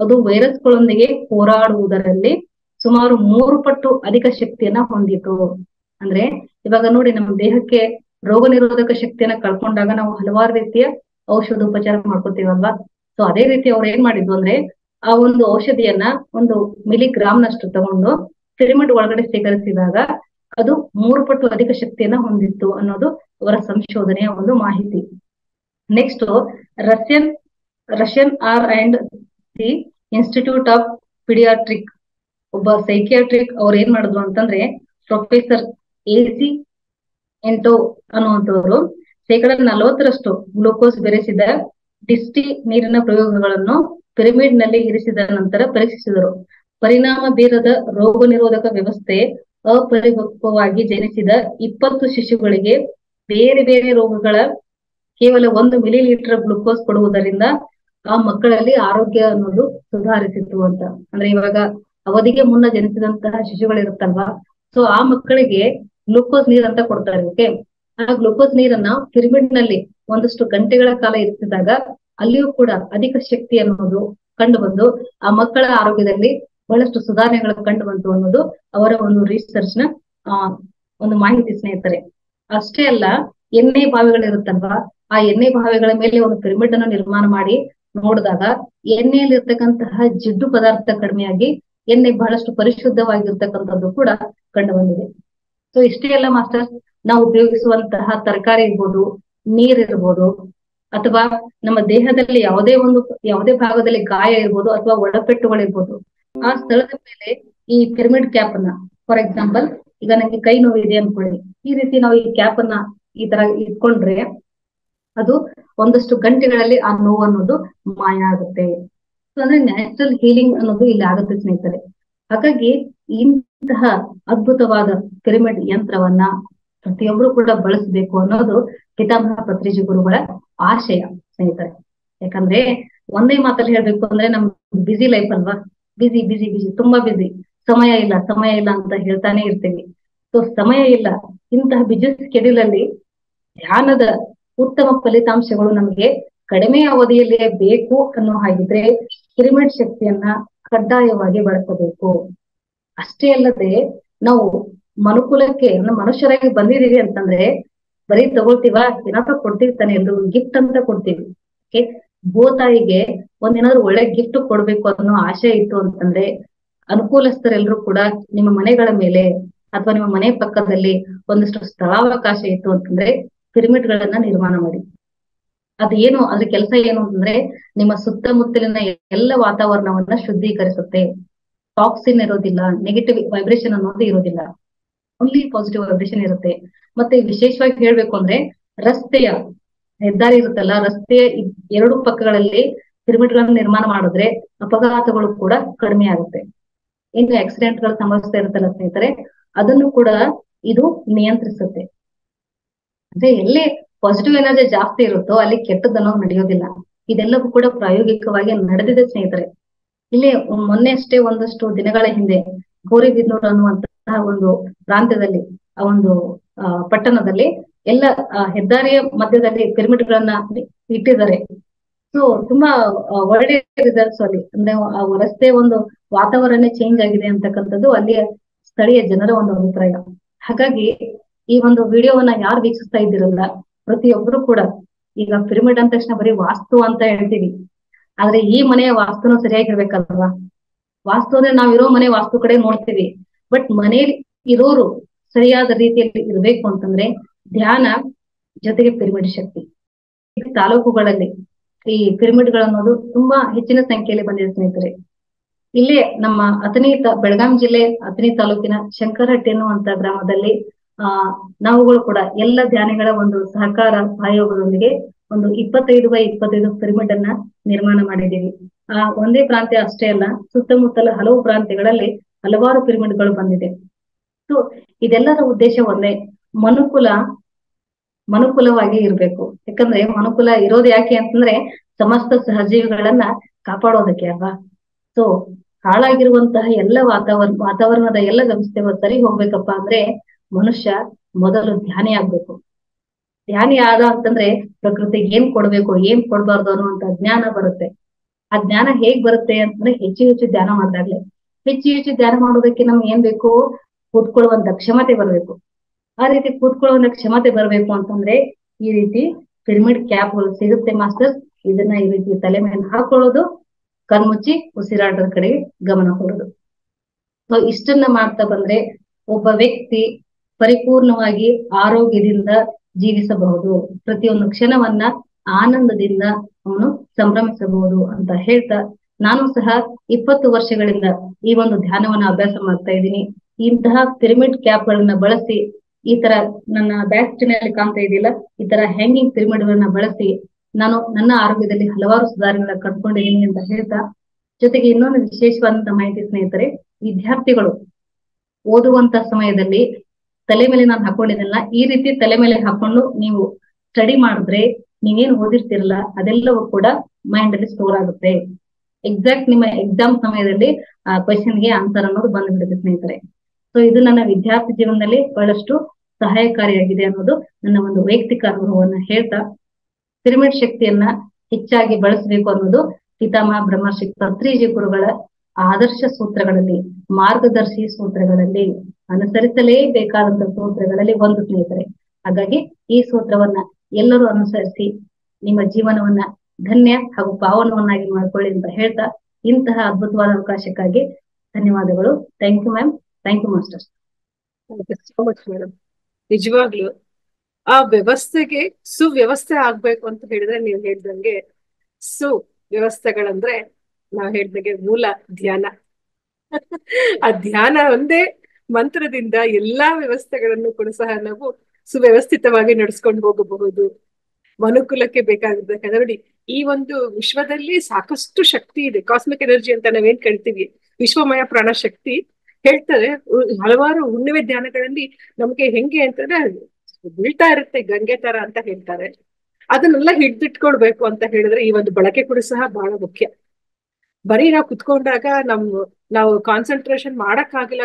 ಅದು ವೈರಸ್ಗಳೊಂದಿಗೆ ಹೋರಾಡುವುದರಲ್ಲಿ ಸುಮಾರು 3 ಪಟ್ಟು ಅಧಿಕ ಶಕ್ತಿಯನ್ನ ಹೊಂದಿತು. ಅಂದ್ರೆ ಇವಾಗ ನೋಡಿ, ನಮ್ಮ ದೇಹಕ್ಕೆ ರೋಗ ನಿರೋಧಕ ಶಕ್ತಿಯನ್ನ ಕಳ್ಕೊಂಡಾಗ ನಾವು ಹಲವಾರು ರೀತಿಯ ಔಷಧೋಪಚಾರ ಮಾಡ್ಕೊತೀವಲ್ವಾ. ಸೊ ಅದೇ ರೀತಿ ಅವ್ರು ಏನ್ ಮಾಡಿದ್ವು ಅಂದ್ರೆ ಆ ಒಂದು ಔಷಧಿಯನ್ನ 1 ಮಿಲಿಗ್ರಾಮ್ನಷ್ಟು ತಗೊಂಡು ಪಿರಮಿಡ್ ಒಳಗಡೆ ಶೇಖರಿಸಿದಾಗ ಅದು 3 ಪಟ್ಟು ಅಧಿಕ ಶಕ್ತಿಯನ್ನ ಹೊಂದಿತ್ತು ಅನ್ನೋದು ಅವರ ಸಂಶೋಧನೆಯ ಒಂದು ಮಾಹಿತಿ. Next Russian R and the institute of pediatric ಒಬ್ಬ ಸೈಕಿಯಾಟ್ರಿಕ್ ಅವ್ರು ಏನ್ ಮಾಡಿದ್ರು ಅಂತಂದ್ರೆ ಪ್ರೊಫೆಸರ್ ಎಸಿ ಎಂಟೋ ಅನ್ನುವಂಥವ್ರು 40% ಗ್ಲೂಕೋಸ್ ಬೆರೆಸಿದ ಡಿಸ್ಟಿ ನೀರಿನ ಪ್ರಯೋಗಗಳನ್ನು ಪಿರಮಿಡ್ ನಲ್ಲಿ ಇರಿಸಿದ ನಂತರ ಪರೀಕ್ಷಿಸಿದರು. ಪರಿಣಾಮ ಬೀರದ ರೋಗ ನಿರೋಧಕ ವ್ಯವಸ್ಥೆ ಅಪರಿಪಕ್ವವಾಗಿ ಜನಿಸಿದ 20 ಶಿಶುಗಳಿಗೆ ಬೇರೆ ಬೇರೆ ರೋಗಗಳ ಕೇವಲ 1 ಮಿಲಿಲೀಟರ್ ಗ್ಲುಕೋಸ್ ಕೊಡುವುದರಿಂದ ಆ ಮಕ್ಕಳಲ್ಲಿ ಆರೋಗ್ಯ ಅನ್ನೋದು ಸುಧಾರಿಸಿತು ಅಂತ. ಅಂದ್ರೆ ಇವಾಗ ಅವಧಿಗೆ ಮುನ್ನ ಜನಿಸಿದಂತಹ ಶಿಶುಗಳಿರುತ್ತಲ್ವಾ, ಸೊ ಆ ಮಕ್ಕಳಿಗೆ ಗ್ಲೂಕೋಸ್ ನೀರ್ ಅಂತ ಕೊಡ್ತಾರೆ. ಓಕೆ, ಆ ಗ್ಲೂಕೋಸ್ ನೀರನ್ನ ಪಿರಮಿಡ್ ನಲ್ಲಿ ಒಂದಷ್ಟು ಗಂಟೆಗಳ ಕಾಲ ಇರಿಸಿದಾಗ ಅಲ್ಲಿಯೂ ಕೂಡ ಅಧಿಕ ಶಕ್ತಿ ಅನ್ನೋದು ಕಂಡು ಬಂದು ಆ ಮಕ್ಕಳ ಆರೋಗ್ಯದಲ್ಲಿ ಬಹಳಷ್ಟು ಸುಧಾರಣೆಗಳು ಕಂಡು ಬಂತು ಅನ್ನೋದು ಅವರ ಒಂದು ರಿಸರ್ಚ್ ನ ಒಂದು ಮಾಹಿತಿ ಸ್ನೇಹಿತರೆ. ಅಷ್ಟೇ ಅಲ್ಲ, ಎಣ್ಣೆ ಬಾವಿಗಳಿರುತ್ತಲ್ವಾ, ಆ ಎಣ್ಣೆ ಬಾವಿಗಳ ಮೇಲೆ ಒಂದು ಪಿರಮಿಡ್ ಅನ್ನು ನಿರ್ಮಾಣ ಮಾಡಿ ನೋಡಿದಾಗ ಎಣ್ಣೆಯಲ್ಲಿ ಇರ್ತಕ್ಕಂತಹ ಜಿಡ್ಡು ಪದಾರ್ಥ ಕಡಿಮೆಯಾಗಿ ಎಣ್ಣೆ ಬಹಳಷ್ಟು ಪರಿಶುದ್ಧವಾಗಿರ್ತಕ್ಕಂಥದ್ದು ಕೂಡ ಕಂಡು ಬಂದಿದೆ. ಸೊ ಇಷ್ಟೇ ಅಲ್ಲ ಮಾಸ್ಟರ್, ನಾವು ಉಪಯೋಗಿಸುವಂತಹ ತರಕಾರಿ ಇರ್ಬೋದು, ನೀರ್ ಇರ್ಬೋದು, ಅಥವಾ ನಮ್ಮ ದೇಹದಲ್ಲಿ ಯಾವುದೇ ಭಾಗದಲ್ಲಿ ಗಾಯ ಇರ್ಬೋದು ಅಥವಾ ಒಳಪೆಟ್ಟುಗಳಿರ್ಬೋದು, ಆ ಸ್ಥಳದ ಮೇಲೆ ಈ ಪಿರಮಿಡ್ ಕ್ಯಾಪ್ ಅನ್ನ, ಫಾರ್ ಎಕ್ಸಾಂಪಲ್ ಈಗ ನಂಗೆ ಕೈ ನೋವು ಇದೆ ಅನ್ಕೊಳ್ಳಿ, ಈ ರೀತಿ ನಾವು ಈ ಕ್ಯಾಪ್ ಅನ್ನ ಈ ತರ ಇಟ್ಕೊಂಡ್ರೆ ಅದು ಒಂದಷ್ಟು ಗಂಟೆಗಳಲ್ಲಿ ಆ ನೋವು ಅನ್ನೋದು ಮಾಯ ಆಗುತ್ತೆ. ಅಂದ್ರೆ ನ್ಯಾಚುರಲ್ ಹೀಲಿಂಗ್ ಅನ್ನೋದು ಇಲ್ಲಿ ಆಗುತ್ತೆ ಸ್ನೇಹಿತರೆ. ಹಾಗಾಗಿ ಇಂತಹ ಅದ್ಭುತವಾದ ಪಿರಮಿಡ್ ಯಂತ್ರವನ್ನ ಪ್ರತಿಯೊಬ್ರು ಕೂಡ ಬಳಸಬೇಕು ಅನ್ನೋದು ಪಿತಾಮಹ ಪತ್ರಿಜಿ ಗುರುಗಳ ಆಶಯ ಸ್ನೇಹಿತರೆ. ಯಾಕಂದ್ರೆ ಒಂದೇ ಮಾತಲ್ಲಿ ಹೇಳ್ಬೇಕು ಅಂದ್ರೆ ನಮ್ ಬಿಸಿ ಲೈಫ್ ಅಲ್ವಾ, ಬಿಸಿ ಬಿಸಿ ಬಿಸಿ ತುಂಬಾ ಬಿಸಿ, ಸಮಯ ಇಲ್ಲ ಸಮಯ ಇಲ್ಲ ಅಂತ ಹೇಳ್ತಾನೆ ಇರ್ತೀವಿ. ಸೊ ಸಮಯ ಇಲ್ಲ, ಇಂತಹ ಬಿಸಿ ಸ್ಕೆಡ್ಯೂಲ್ ಅಲ್ಲಿ ಧ್ಯಾನದ ಉತ್ತಮ ಫಲಿತಾಂಶಗಳು ನಮಗೆ ಕಡಿಮೆ ಅವಧಿಯಲ್ಲೇ ಬೇಕು ಅನ್ನೋ ಹಾಗಿದ್ರೆ ಪಿರಮಿಡ್ ಶಕ್ತಿಯನ್ನ ಕಡ್ಡಾಯವಾಗಿ ಬಳಸಬೇಕು. ಅಷ್ಟೇ ಅಲ್ಲದೆ ನಾವು ಮನುಕುಲಕ್ಕೆ ಮನುಷ್ಯರಾಗಿ ಬಂದಿದೀವಿ ಅಂತಂದ್ರೆ ಬರೀ ತಗೊಳ್ತೀವ, ಏನಾದ್ರೂ ಕೊಡ್ತೀವಿ ತಾನೆ, ಎಲ್ರಿಗೂ ಗಿಫ್ಟ್ ಅಂತ ಕೊಡ್ತೀವಿ. ಓಕೆ, ಭೂತಾಯಿಗೆ ಒಂದೇನಾದ್ರು ಒಳ್ಳೆ ಗಿಫ್ಟ್ ಕೊಡ್ಬೇಕು ಅನ್ನೋ ಆಶೆ ಇತ್ತು ಅಂತಂದ್ರೆ ಅನುಕೂಲಸ್ಥರೆಲ್ಲರೂ ಕೂಡ ನಿಮ್ಮ ಮನೆಗಳ ಮೇಲೆ ಅಥವಾ ನಿಮ್ಮ ಮನೆ ಪಕ್ಕದಲ್ಲಿ ಒಂದಷ್ಟು ಸ್ಥಳಾವಕಾಶ ಇತ್ತು ಅಂತಂದ್ರೆ ಪಿರಮಿಡ್ ಗಳನ್ನ ನಿರ್ಮಾಣ ಮಾಡಿ. ಅದೇನು ಅದ್ರ ಕೆಲಸ ಏನು ಅಂತಂದ್ರೆ ನಿಮ್ಮ ಸುತ್ತಮುತ್ತಲಿನ ಎಲ್ಲ ವಾತಾವರಣವನ್ನ ಶುದ್ಧೀಕರಿಸುತ್ತೆ. ಟಾಕ್ಸಿನ್ ಇರೋದಿಲ್ಲ, ನೆಗೆಟಿವ್ ವೈಬ್ರೇಷನ್ ಅನ್ನೋದು ಇರೋದಿಲ್ಲ, ಓನ್ಲಿ ಪಾಸಿಟಿವ್ ವೈಬ್ರೇಷನ್ ಇರುತ್ತೆ. ಮತ್ತೆ ವಿಶೇಷವಾಗಿ ಹೇಳ್ಬೇಕು ಅಂದ್ರೆ ರಸ್ತೆಯ ಹೆದ್ದಾರಿ ಇರುತ್ತಲ್ಲ, ರಸ್ತೆಯ ಎರಡು ಪಕ್ಕಗಳಲ್ಲಿ ಪಿರಮಿಡ್ ಗಳನ್ನ ನಿರ್ಮಾಣ ಮಾಡಿದ್ರೆ ಅಪಘಾತಗಳು ಕೂಡ ಕಡಿಮೆ ಆಗುತ್ತೆ. ಇನ್ನು ಆಕ್ಸಿಡೆಂಟ್ ಗಳು ಸಂಭವಿಸ್ತಾ ಇರುತ್ತಲ್ಲ ಸ್ನೇಹಿತರೆ, ಅದನ್ನು ಕೂಡ ಇದು ನಿಯಂತ್ರಿಸುತ್ತೆ. ಅಂದ್ರೆ ಎಲ್ಲಿ ಪಾಸಿಟಿವ್ ಎನರ್ಜಿ ಜಾಸ್ತಿ ಇರುತ್ತೋ ಅಲ್ಲಿ ಕೆಟ್ಟದನ್ನೋ ನಡೆಯೋದಿಲ್ಲ. ಇದೆಲ್ಲವೂ ಕೂಡ ಪ್ರಾಯೋಗಿಕವಾಗಿ ನಡೆದಿದೆ ಸ್ನೇಹಿತರೆ. ಇಲ್ಲಿ ಮೊನ್ನೆ ಅಷ್ಟೇ ಒಂದಷ್ಟು ದಿನಗಳ ಹಿಂದೆ ಗೌರಿಬಿದನೂರು ಅನ್ನುವಂತಹ ಒಂದು ಪ್ರಾಂತ್ಯದಲ್ಲಿ, ಆ ಒಂದು ಪಟ್ಟಣದಲ್ಲಿ ಎಲ್ಲ ಹೆದ್ದಾರಿಯ ಮಧ್ಯದಲ್ಲಿ ಪಿರಮಿಡ್ ಗಳನ್ನ ಇಟ್ಟಿದ್ದಾರೆ. ಸೊ ತುಂಬಾ ಒಳ್ಳೆ ರಿಸಲ್ಟ್ಸ್ ಅಲ್ಲಿ, ಅಂದ್ರೆ ಆ ರಸ್ತೆ ಒಂದು ವಾತಾವರಣ ಚೇಂಜ್ ಆಗಿದೆ ಅಂತಕ್ಕಂಥದ್ದು ಅಲ್ಲಿಯ ಸ್ಥಳೀಯ ಜನರ ಒಂದು ಅಭಿಪ್ರಾಯ. ಹಾಗಾಗಿ ಈ ಒಂದು ವಿಡಿಯೋವನ್ನ ಯಾರು ವೀಕ್ಷಿಸ್ತಾ ಇದ್ದೀರಲ್ಲ, ಪ್ರತಿಯೊಬ್ರು ಕೂಡ ಈಗ ಪಿರಮಿಡ್ ಅಂದ ತಕ್ಷಣ ಬರೀ ವಾಸ್ತು ಅಂತ ಹೇಳ್ತೀವಿ, ಆದ್ರೆ ಈ ಮನೆಯ ವಾಸ್ತುನು ಸರಿಯಾಗಿರ್ಬೇಕಲ್ವಾ. ವಾಸ್ತು ಅಂದ್ರೆ ನಾವಿರೋ ಮನೆ ವಾಸ್ತು ಕಡೆ ನೋಡ್ತೀವಿ, ಬಟ್ ಮನೇಲಿ ಇರೋರು ಸರಿಯಾದ ರೀತಿಯಲ್ಲಿ ಇರ್ಬೇಕು ಅಂತಂದ್ರೆ ಧ್ಯಾನ ಜೊತೆಗೆ ಪಿರಮಿಡ್ ಶಕ್ತಿ. ತಾಲೂಕುಗಳಲ್ಲಿ ಈ ಪಿರಮಿಡ್ ಗಳನ್ನೋದು ತುಂಬಾ ಹೆಚ್ಚಿನ ಸಂಖ್ಯೆಯಲ್ಲಿ ಬಂದಿದೆ ಸ್ನೇಹಿತರೆ. ಇಲ್ಲೇ ನಮ್ಮ ಬೆಳಗಾಂ ಜಿಲ್ಲೆ ಅಥಣಿ ತಾಲೂಕಿನ ಶಂಕರಹಟ್ಟಿ ಅನ್ನುವಂತ ಗ್ರಾಮದಲ್ಲಿ ನಾವುಗಳು ಕೂಡ ಎಲ್ಲ ಧ್ಯಾನಿಗಳ ಒಂದು ಸಹಕಾರ ಸಹಯೋಗದೊಂದಿಗೆ ಒಂದು 25x25 ಪಿರಮಿಡ್ ಅನ್ನ ನಿರ್ಮಾಣ ಮಾಡಿದ್ದೀವಿ. ಒಂದೇ ಪ್ರಾಂತ್ಯ ಅಷ್ಟೇ ಅಲ್ಲ, ಸುತ್ತಮುತ್ತಲ ಹಲವು ಪ್ರಾಂತ್ಯಗಳಲ್ಲಿ ಹಲವಾರು ಪಿರಮಿಡ್ ಗಳು ಬಂದಿದೆ. ಸೊ ಇದೆಲ್ಲರ ಉದ್ದೇಶ ಒಂದೇ, ಮನುಕುಲವಾಗಿ ಇರ್ಬೇಕು. ಯಾಕಂದ್ರೆ ಮನುಕುಲ ಇರೋದು ಯಾಕೆ ಅಂತಂದ್ರೆ ಸಮಸ್ತ ಸಹಜೀವಿಗಳನ್ನ ಕಾಪಾಡೋದಕ್ಕೆ ಅಲ್ವಾ. ಸೊ ಹಾಳಾಗಿರುವಂತಹ ಎಲ್ಲ ವಾತಾವರಣದ ಎಲ್ಲ ವ್ಯವಸ್ಥೆ ಸರಿ ಹೋಗ್ಬೇಕಪ್ಪ ಅಂದ್ರೆ ಮನುಷ್ಯ ಮೊದಲು ಧ್ಯಾನಿ ಆಗ್ಬೇಕು. ಧ್ಯಾನಿ ಆದ ಅಂತಂದ್ರೆ ಪ್ರಕೃತಿಗೆ ಏನ್ ಕೊಡ್ಬೇಕು ಏನ್ ಕೊಡ್ಬಾರ್ದು ಅನ್ನುವಂತ ಜ್ಞಾನ ಬರುತ್ತೆ. ಆ ಜ್ಞಾನ ಹೇಗ್ ಬರುತ್ತೆ ಅಂತಂದ್ರೆ ಹೆಚ್ಚು ಹೆಚ್ಚು ಧ್ಯಾನ ಮಾಡಿದಾಗ್ಲೆ. ಹೆಚ್ಚು ಧ್ಯಾನ ಮಾಡೋದಕ್ಕೆ ನಮ್ಗೆ ಏನ್ ಬೇಕು, ಕೂತ್ಕೊಳ್ಳುವಂತ ಕ್ಷಮತೆ ಬರ್ಬೇಕು. ಆ ರೀತಿ ಕೂತ್ಕೊಳ್ಳುವಂತ ಕ್ಷಮತೆ ಬರ್ಬೇಕು ಅಂತಂದ್ರೆ ಈ ರೀತಿ ಪಿರಮಿಡ್ ಕ್ಯಾಪ್ಗಳು ಸಿಗುತ್ತೆ ಮಾಸ್ಟರ್. ಇದನ್ನ ಈ ರೀತಿ ತಲೆ ಮೇಲೆ ಹಾಕೊಳ್ಳೋದು, ಕಣ್ಮುಚ್ಚಿ ಉಸಿರಾಟದ ಕಡೆಗೆ ಗಮನ ಕೊಡೋದು. ಸೊ ಇಷ್ಟನ್ನ ಮಾಡ್ತಾ ಬಂದ್ರೆ ಒಬ್ಬ ವ್ಯಕ್ತಿ ಪರಿಪೂರ್ಣವಾಗಿ ಆರೋಗ್ಯದಿಂದ ಜೀವಿಸಬಹುದು, ಪ್ರತಿಯೊಂದು ಕ್ಷಣವನ್ನ ಆನಂದದಿಂದ ಅವನು ಸಂಭ್ರಮಿಸಬಹುದು ಅಂತ ಹೇಳ್ತಾ, ನಾನು ಸಹ 20 ವರ್ಷಗಳಿಂದ ಈ ಒಂದು ಧ್ಯಾನವನ್ನ ಅಭ್ಯಾಸ ಮಾಡ್ತಾ ಇದ್ದೀನಿ. ಇಂತಹ ಪಿರಮಿಡ್ ಕ್ಯಾಪ್ ಗಳನ್ನ ಬಳಸಿ, ಈ ತರ ನನ್ನ ಬ್ಯಾಕ್ ಸ್ಕ್ರೀನ್ ಕಾಣ್ತಾ ಇದೆಯಲ್ಲ, ಈ ತರ ಹ್ಯಾಂಗಿಂಗ್ ಪಿರಮಿಡ್ ಗಳನ್ನ ಬಳಸಿ ನಾನು ನನ್ನ ಆರೋಗ್ಯದಲ್ಲಿ ಹಲವಾರು ಸುಧಾರಣೆಗಳನ್ನ ಕಂಡುಕೊಂಡಿದ್ದೀನಿ ಅಂತ ಹೇಳ್ತಾ, ಜೊತೆಗೆ ಇನ್ನೊಂದು ವಿಶೇಷವಾದಂತಹ ಮಾಹಿತಿ ಸ್ನೇಹಿತರೆ, ವಿದ್ಯಾರ್ಥಿಗಳು ಓದುವಂತ ಸಮಯದಲ್ಲಿ ತಲೆ ಮೇಲೆ ನಾನು ಹಾಕೊಂಡಿದ್ದೆಲ್ಲ ಈ ರೀತಿ ತಲೆ ಮೇಲೆ ಹಾಕೊಂಡು ನೀವು ಸ್ಟಡಿ ಮಾಡಿದ್ರೆ ನೀವೇನ್ ಓದಿರ್ತಿರಲ್ಲ ಅದೆಲ್ಲವೂ ಕೂಡ ಮೈಂಡ್ ಅಲ್ಲಿ ಸ್ಟೋರ್ ಆಗುತ್ತೆ. ಎಕ್ಸಾಕ್ಟ್ ನಿಮ್ಮ ಎಕ್ಸಾಮ್ ಸಮಯದಲ್ಲಿ ಆ ಕ್ವೆಶನ್ಗೆ ಆನ್ಸರ್ ಅನ್ನೋದು ಬಂದ್ಬಿಡುತ್ತೆ ಸ್ನೇಹಿತರೆ. ಸೊ ಇದು ನನ್ನ ವಿದ್ಯಾರ್ಥಿ ಜೀವನದಲ್ಲಿ ಬಹಳಷ್ಟು ಸಹಾಯಕಾರಿಯಾಗಿದೆ ಅನ್ನೋದು ನನ್ನ ಒಂದು ವೈಯಕ್ತಿಕ ಅನುಭವವನ್ನ ಹೇಳ್ತಾ, ಪಿರಮಿಡ್ ಶಕ್ತಿಯನ್ನ ಹೆಚ್ಚಾಗಿ ಬಳಸಬೇಕು ಅನ್ನೋದು ಪಿತಾಮಹ ಬ್ರಹ್ಮರ್ಷಿ ಪತ್ರಿಜಿ ಗುರುಗಳ ಆದರ್ಶ ಸೂತ್ರಗಳಲ್ಲಿ, ಮಾರ್ಗದರ್ಶಿ ಸೂತ್ರಗಳಲ್ಲಿ, ಅನುಸರಿಸಲೇಬೇಕಾದಂತಹ ಸೂತ್ರಗಳಲ್ಲಿ ಒಂದು ಸ್ನೇಹಿತರೆ. ಹಾಗಾಗಿ ಈ ಸೂತ್ರವನ್ನ ಎಲ್ಲರೂ ಅನುಸರಿಸಿ ನಿಮ್ಮ ಜೀವನವನ್ನ ಧನ್ಯ ಹಾಗೂ ಪಾವನವನ್ನಾಗಿ ಮಾಡ್ಕೊಳ್ಳಿ ಅಂತ ಹೇಳ್ತಾ, ಇಂತಹ ಅದ್ಭುತವಾದ ಅವಕಾಶಕ್ಕಾಗಿ ಧನ್ಯವಾದಗಳು. Thank you ma'am, thank you master. So much madam. ನಿಜವಾಗ್ಲು ಆ ವ್ಯವಸ್ಥೆಗೆ ಸುವ್ಯವಸ್ಥೆ ಆಗ್ಬೇಕು ಅಂತ ಹೇಳಿದ್ರೆ ನೀವು ಹೇಳ್ದಂಗೆ ಸುವ್ಯವಸ್ಥೆಗಳಂದ್ರೆ ನಾವ್ ಹೇಳ್ದಂಗೆ ಮೂಲ ಧ್ಯಾನ. ಆ ಧ್ಯಾನ ಒಂದೇ ಮಂತ್ರದಿಂದ ಎಲ್ಲಾ ವ್ಯವಸ್ಥೆಗಳನ್ನು ಕೂಡ ಸಹ ನಾವು ಸುವ್ಯವಸ್ಥಿತವಾಗಿ ನಡೆಸ್ಕೊಂಡು ಹೋಗಬಹುದು. ಮನುಕುಲಕ್ಕೆ ಬೇಕಾಗಿದ್ದ ನೋಡಿ, ಈ ಒಂದು ವಿಶ್ವದಲ್ಲಿ ಸಾಕಷ್ಟು ಶಕ್ತಿ ಇದೆ. ಕಾಸ್ಮಿಕ್ ಎನರ್ಜಿ ಅಂತ ನಾವೇನ್ ಕೇಳ್ತೀವಿ, ವಿಶ್ವಮಯ ಪ್ರಾಣ ಶಕ್ತಿ ಹೇಳ್ತಾರೆ. ಹಲವಾರು ಹುಣ್ಣಿಮೆ ಧ್ಯಾನಗಳಲ್ಲಿ ನಮ್ಗೆ ಹೆಂಗೆ ಅಂತಂದ್ರೆ ಬೀಳ್ತಾ ಇರುತ್ತೆ ಗಂಗೆ ತರ ಅಂತ ಹೇಳ್ತಾರೆ. ಅದನ್ನೆಲ್ಲ ಹಿಡ್ದಿಟ್ಕೊಳ್ಬೇಕು ಅಂತ ಹೇಳಿದ್ರೆ ಈ ಒಂದು ಬಳಕೆ ಕೂಡ ಸಹ ಬಹಳ ಮುಖ್ಯ. ಬರೀ ನಾವು ಕುತ್ಕೊಂಡಾಗ ನಾವು ಕಾನ್ಸಂಟ್ರೇಷನ್ ಮಾಡಕ್ಕಾಗಿಲ್ಲ,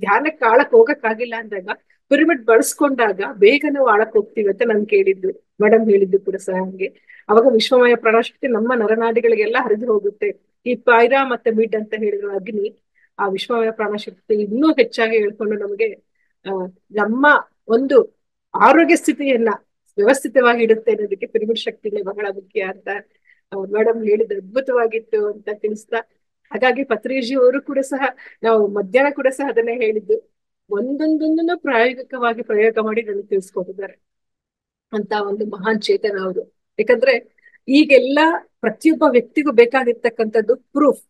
ಧ್ಯಾನಕ್ಕೆ ಆಳಕ್ ಹೋಗಕ್ಕಾಗಿಲ್ಲ ಅಂದಾಗ ಪಿರಮಿಡ್ ಬಳಸ್ಕೊಂಡಾಗ ಬೇಗ ನಾವು ಆಳಕ್ ಹೋಗ್ತೀವಿ ಅಂತ ನಾನು ಕೇಳಿದ್ದು, ಮೇಡಮ್ ಹೇಳಿದ್ದು ಕೂಡ ಸಹ ಹಂಗೆ. ಅವಾಗ ವಿಶ್ವಮಯ ಪ್ರಾಣಶಕ್ತಿ ನಮ್ಮ ನರನಾಡಿಗಳಿಗೆಲ್ಲ ಹರಿದು ಹೋಗುತ್ತೆ. ಈ ಪೈರಾ ಮತ್ತೆ ಮಿಡ್ ಅಂತ ಹೇಳಿದ್ರು ಅಗ್ನಿ, ಆ ವಿಶ್ವಮಯ ಪ್ರಾಣಶಕ್ತಿ ಇನ್ನೂ ಹೆಚ್ಚಾಗಿ ಹೇಳ್ಕೊಂಡು ನಮಗೆ ನಮ್ಮ ಒಂದು ಆರೋಗ್ಯ ಸ್ಥಿತಿಯನ್ನ ವ್ಯವಸ್ಥಿತವಾಗಿ ಇಡುತ್ತೆ ಅನ್ನೋದಕ್ಕೆ ಪಿರಮಿಡ್ ಶಕ್ತಿನೇ ಬಹಳ ಮುಖ್ಯ ಅಂತ ಮೇಡಮ್ ಹೇಳಿದ್ದು ಅದ್ಭುತವಾಗಿತ್ತು ಅಂತ ತಿಳಿಸ್ತಾ, ಹಾಗಾಗಿ ಪತ್ರಿಜಿ ಅವರು ಕೂಡ ಸಹ, ನಾವು ಮಧ್ಯಾಹ್ನ ಕೂಡ ಸಹ ಅದನ್ನೇ ಹೇಳಿದ್ದು, ಒಂದೊಂದನ್ನು ಪ್ರಾಯೋಗಿಕವಾಗಿ ಪ್ರಯೋಗ ಮಾಡಿ ನನಗೆ ತಿಳಿಸ್ಕೊಟ್ಟಿದ್ದಾರೆ ಅಂತ ಒಂದು ಮಹಾನ್ ಚೇತನ ಅವರು. ಯಾಕಂದ್ರೆ ಈಗೆಲ್ಲ ಪ್ರತಿಯೊಬ್ಬ ವ್ಯಕ್ತಿಗೂ ಬೇಕಾಗಿರ್ತಕ್ಕಂಥದ್ದು ಪ್ರೂಫ್.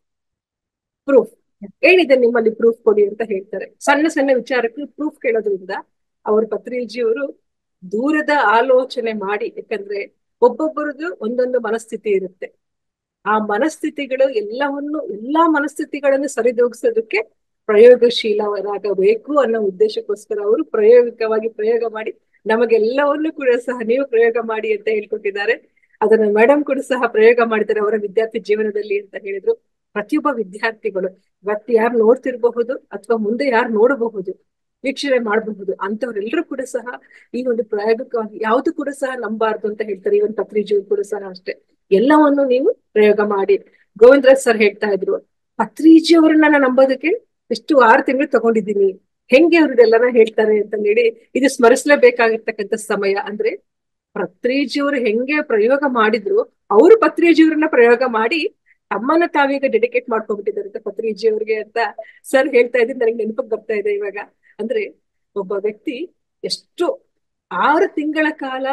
ಏನಿದೆ ನಿಮ್ಮಲ್ಲಿ ಪ್ರೂಫ್ ಕೊಡಿ ಅಂತ ಹೇಳ್ತಾರೆ. ಸಣ್ಣ ಸಣ್ಣ ವಿಚಾರಕ್ಕೆ ಪ್ರೂಫ್ ಕೇಳೋದ್ರಿಂದ ಅವರು ಪತ್ರಿಜಿಯವರು ದೂರದ ಆಲೋಚನೆ ಮಾಡಿ, ಯಾಕಂದ್ರೆ ಒಬ್ಬೊಬ್ಬರದ್ದು ಒಂದೊಂದು ಮನಸ್ಥಿತಿ ಇರುತ್ತೆ, ಆ ಮನಸ್ಥಿತಿಗಳು ಎಲ್ಲಾ ಮನಸ್ಥಿತಿಗಳನ್ನು ಸರಿದೂಗಿಸೋದಕ್ಕೆ ಪ್ರಯೋಗಶೀಲರಾಗಬೇಕು ಅನ್ನೋ ಉದ್ದೇಶಕ್ಕೋಸ್ಕರ ಅವರು ಪ್ರಾಯೋಗಿಕವಾಗಿ ಪ್ರಯೋಗ ಮಾಡಿ ನಮಗೆಲ್ಲವನ್ನೂ ಕೂಡ ಸಹ ನೀವು ಪ್ರಯೋಗ ಮಾಡಿ ಅಂತ ಹೇಳ್ಕೊಟ್ಟಿದ್ದಾರೆ. ಅದನ್ನ ಮೇಡಮ್ ಕೂಡ ಸಹ ಪ್ರಯೋಗ ಮಾಡಿದ್ದಾರೆ ಅವರ ವಿದ್ಯಾರ್ಥಿ ಜೀವನದಲ್ಲಿ ಅಂತ ಹೇಳಿದ್ರು. ಪ್ರತಿಯೊಬ್ಬ ವಿದ್ಯಾರ್ಥಿಗಳು ಇವತ್ತು ಯಾರು ನೋಡ್ತಿರಬಹುದು ಅಥವಾ ಮುಂದೆ ಯಾರು ನೋಡಬಹುದು, ವೀಕ್ಷಣೆ ಮಾಡಬಹುದು, ಅಂತವ್ರೆಲ್ಲರೂ ಕೂಡ ಸಹ ಈ ಒಂದು ಪ್ರಾಯೋಗಿಕವಾಗಿ ಯಾವುದು ಕೂಡ ಸಹ ನಂಬಾರ್ದು ಅಂತ ಹೇಳ್ತಾರೆ. ಈ ಒಂದು ಪತ್ರಿಜಿ ಕೂಡ ಸಹ ಅಷ್ಟೇ, ಎಲ್ಲವನ್ನು ನೀವು ಪ್ರಯೋಗ ಮಾಡಿ. ಗೋವಿಂದರಾಜ್ ಸರ್ ಹೇಳ್ತಾ ಇದ್ರು, ಪತ್ರಿಜಿ ಅವರನ್ನ ನಾನು ನಂಬೋದಕ್ಕೆ ಎಷ್ಟು 6 ತಿಂಗಳು ತಗೊಂಡಿದ್ದೀನಿ, ಹೆಂಗೆ ಅವ್ರದ್ದೆಲ್ಲನ ಹೇಳ್ತಾರೆ ಅಂತ ಹೇಳಿ ಇದು ಸ್ಮರಿಸಲೇಬೇಕಾಗಿರ್ತಕ್ಕಂಥ ಸಮಯ. ಅಂದ್ರೆ ಪತ್ರಿಜಿಯವರು ಹೆಂಗೆ ಪ್ರಯೋಗ ಮಾಡಿದ್ರು, ಅವರು ಪತ್ರಿಜಿಯವರನ್ನ ಪ್ರಯೋಗ ಮಾಡಿ ತಮ್ಮನ್ನ ತಾವೀಗ ಡೆಡಿಕೇಟ್ ಮಾಡ್ಕೊಂಡ್ಬಿಟ್ಟಿದ್ದಾರೆ ಅಂತ ಪತ್ರಿಜಿಯವರಿಗೆ ಅಂತ ಸರ್ ಹೇಳ್ತಾ ಇದ್ದೀನಿ. ನನಗೆ ನೆನಪಿಗೆ ಬರ್ತಾ ಇದೆ ಇವಾಗ. ಅಂದ್ರೆ ಒಬ್ಬ ವ್ಯಕ್ತಿ ಎಷ್ಟು 6 ತಿಂಗಳ ಕಾಲ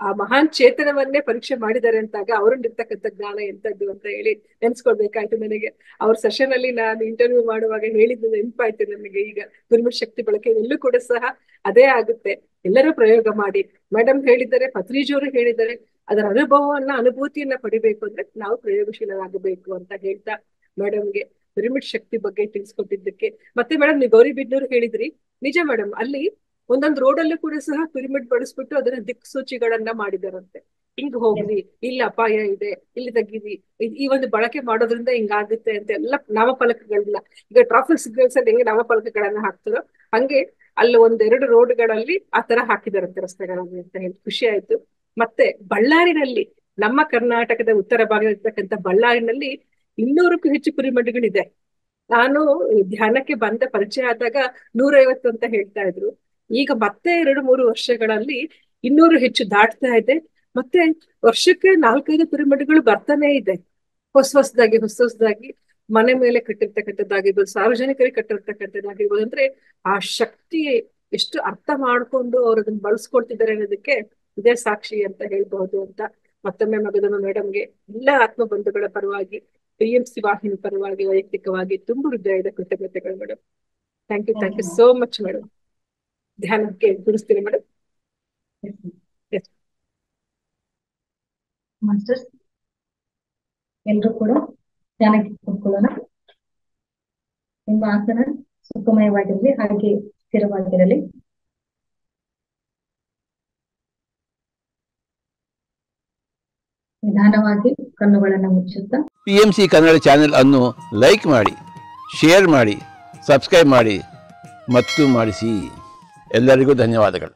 ಆ ಮಹಾನ್ ಚೇತನವನ್ನೇ ಪರೀಕ್ಷೆ ಮಾಡಿದ್ದಾರೆ ಅಂತಾಗ ಅವ್ರಲ್ಲಿರ್ತಕ್ಕಂಥ ಜ್ಞಾನ ಎಂತದ್ದು ಅಂತ ಹೇಳಿ ನೆನ್ಸ್ಕೊಳ್ಬೇಕಾಯ್ತು ನನಗೆ. ಅವ್ರ ಸೆಷನ್ ಅಲ್ಲಿ ನಾನು ಇಂಟರ್ವ್ಯೂ ಮಾಡುವಾಗ ಹೇಳಿದ್ದು ನೆನಪಾಯ್ತು ನನಗೆ. ಈಗ ಪಿರಮಿಡ್ ಶಕ್ತಿ ಬಳಕೆ ಎಲ್ಲೂ ಕೂಡ ಸಹ ಅದೇ ಆಗುತ್ತೆ, ಎಲ್ಲರೂ ಪ್ರಯೋಗ ಮಾಡಿ. ಮೇಡಮ್ ಹೇಳಿದ್ದಾರೆ, ಪತ್ರಿಜಿಯವರು ಹೇಳಿದ್ದಾರೆ, ಅದರ ಅನುಭೂತಿಯನ್ನ ಪಡಿಬೇಕು ಅಂದ್ರೆ ನಾವು ಪ್ರಯೋಗಶೀಲರಾಗಬೇಕು ಅಂತ ಹೇಳ್ತಾ ಮೇಡಮ್ಗೆ ಪಿರಮಿಡ್ ಶಕ್ತಿ ಬಗ್ಗೆ ತಿಳಿಸ್ಕೊಟ್ಟಿದ್ದಕ್ಕೆ. ಮತ್ತೆ ಮೇಡಮ್ ನೀವು ಗೌರಿಬಿದನೂರು ಹೇಳಿದ್ರಿ, ನಿಜ ಮೇಡಮ್, ಅಲ್ಲಿ ಒಂದೊಂದು ರೋಡಲ್ಲೂ ಕೂಡ ಸಹ ಪಿರಮಿಡ್ ಬಳಸ್ಬಿಟ್ಟು ಅದನ್ನ ದಿಕ್ಸೂಚಿಗಳನ್ನ ಮಾಡಿದಾರಂತೆ. ಹಿಂಗ್ ಹೋಗ್ರಿ, ಇಲ್ಲಿ ಅಪಾಯ ಇದೆ, ಇಲ್ಲಿ ತೆಗೀರಿ, ಈ ಒಂದು ಬಳಕೆ ಮಾಡೋದ್ರಿಂದ ಹಿಂಗಾಗುತ್ತೆ ಅಂತ ಎಲ್ಲ ನಾಮಫಲಕಗಳನ್ನ, ಈಗ ಟ್ರಾಫಿಕ್ ಸಿಗ್ನಲ್ಸ್ ಅಲ್ಲಿ ಹೆಂಗೆ ನಾಮಫಲಕಗಳನ್ನ ಹಾಕ್ತಾರೋ ಹಂಗೆ ಅಲ್ಲಿ 1-2 ರೋಡ್ಗಳಲ್ಲಿ ಆ ತರ ಹಾಕಿದಾರಂತೆ ರಸ್ತೆಗಳಲ್ಲಿ ಅಂತ ಹೇಳಿ ಖುಷಿ ಆಯ್ತು. ಮತ್ತೆ ಬಳ್ಳಾರಿನಲ್ಲಿ, ನಮ್ಮ ಕರ್ನಾಟಕದ ಉತ್ತರ ಭಾಗದಲ್ಲಿರ್ತಕ್ಕಂಥ ಬಳ್ಳಾರಿನಲ್ಲಿ 200ಕ್ಕೂ ಹೆಚ್ಚು ಪಿರಮಿಡ್ಗಳಿದೆ. ನಾನು ಧ್ಯಾನಕ್ಕೆ ಬಂದ ಪರಿಚಯ ಆದಾಗ 150 ಅಂತ ಹೇಳ್ತಾ ಇದ್ರು. ಈಗ ಮತ್ತೆ 2-3 ವರ್ಷಗಳಲ್ಲಿ 200 ಹೆಚ್ಚು ದಾಟ್ತಾ ಇದೆ. ಮತ್ತೆ ವರ್ಷಕ್ಕೆ 4-5 ಪಿರಮಿಡ್ಗಳು ಬರ್ತಾನೆ ಇದೆ, ಹೊಸದಾಗಿ ಮನೆ ಮೇಲೆ ಕಟ್ಟಿರ್ತಕ್ಕಂಥದ್ದಾಗಿರ್ಬೋದು, ಸಾರ್ವಜನಿಕರಿಗೆ ಕಟ್ಟಿರ್ತಕ್ಕಂಥದ್ದಾಗಿರ್ಬೋದು. ಅಂದ್ರೆ ಆ ಶಕ್ತಿ ಎಷ್ಟು ಅರ್ಥ ಮಾಡ್ಕೊಂಡು ಅವ್ರು ಅದನ್ನ ಬಳಸ್ಕೊಳ್ತಿದ್ದಾರೆ ಅನ್ನೋದಕ್ಕೆ ಇದೇ ಸಾಕ್ಷಿ ಅಂತ ಹೇಳ್ಬಹುದು ಅಂತ ಮತ್ತೊಮ್ಮೆ ಮಗದನ್ನು ಮೇಡಮ್ಗೆ ಎಲ್ಲ ಆತ್ಮಬಂಧುಗಳ ಪರವಾಗಿ, PMC ವಾಹಿನಿ ಪರವಾಗಿ ವೈಯಕ್ತಿಕವಾಗಿ ತುಂಬ ಹೃದಯದ ಕೃತಜ್ಞತೆಗಳು madam. Thank you so much madam. ಧ್ಯಾನಕ್ಕೆ ಗುರುಸ್ತೀನಿ ಮೇಡಮ್. ಮಾಸ್ಟರ್ಸ್ ಎಲ್ರು ಕೂಡ ಧ್ಯಾನಕ್ಕೆ ಕೂತ್ಕೊಳ್ಳೋಣ. ನಿಮ್ಮ ಆಸನ ಸುಖಮಯವಾಗಿರಲಿ, ಹಾಗೆ ಸ್ಥಿರವಾಗಿರಲಿ. ನಿಧಾನವಾಗಿ ಕಣ್ಣುಗಳನ್ನು ಮುಚ್ಚುತ್ತಾ PMC ಕನ್ನಡ ಚಾನೆಲ್ ಅನ್ನು ಲೈಕ್ ಮಾಡಿ, ಶೇರ್ ಮಾಡಿ, ಸಬ್ಸ್ಕ್ರೈಬ್ ಮಾಡಿ ಮತ್ತು ಮಾಡಿಸಿ. ಎಲ್ಲರಿಗೂ ಧನ್ಯವಾದಗಳು.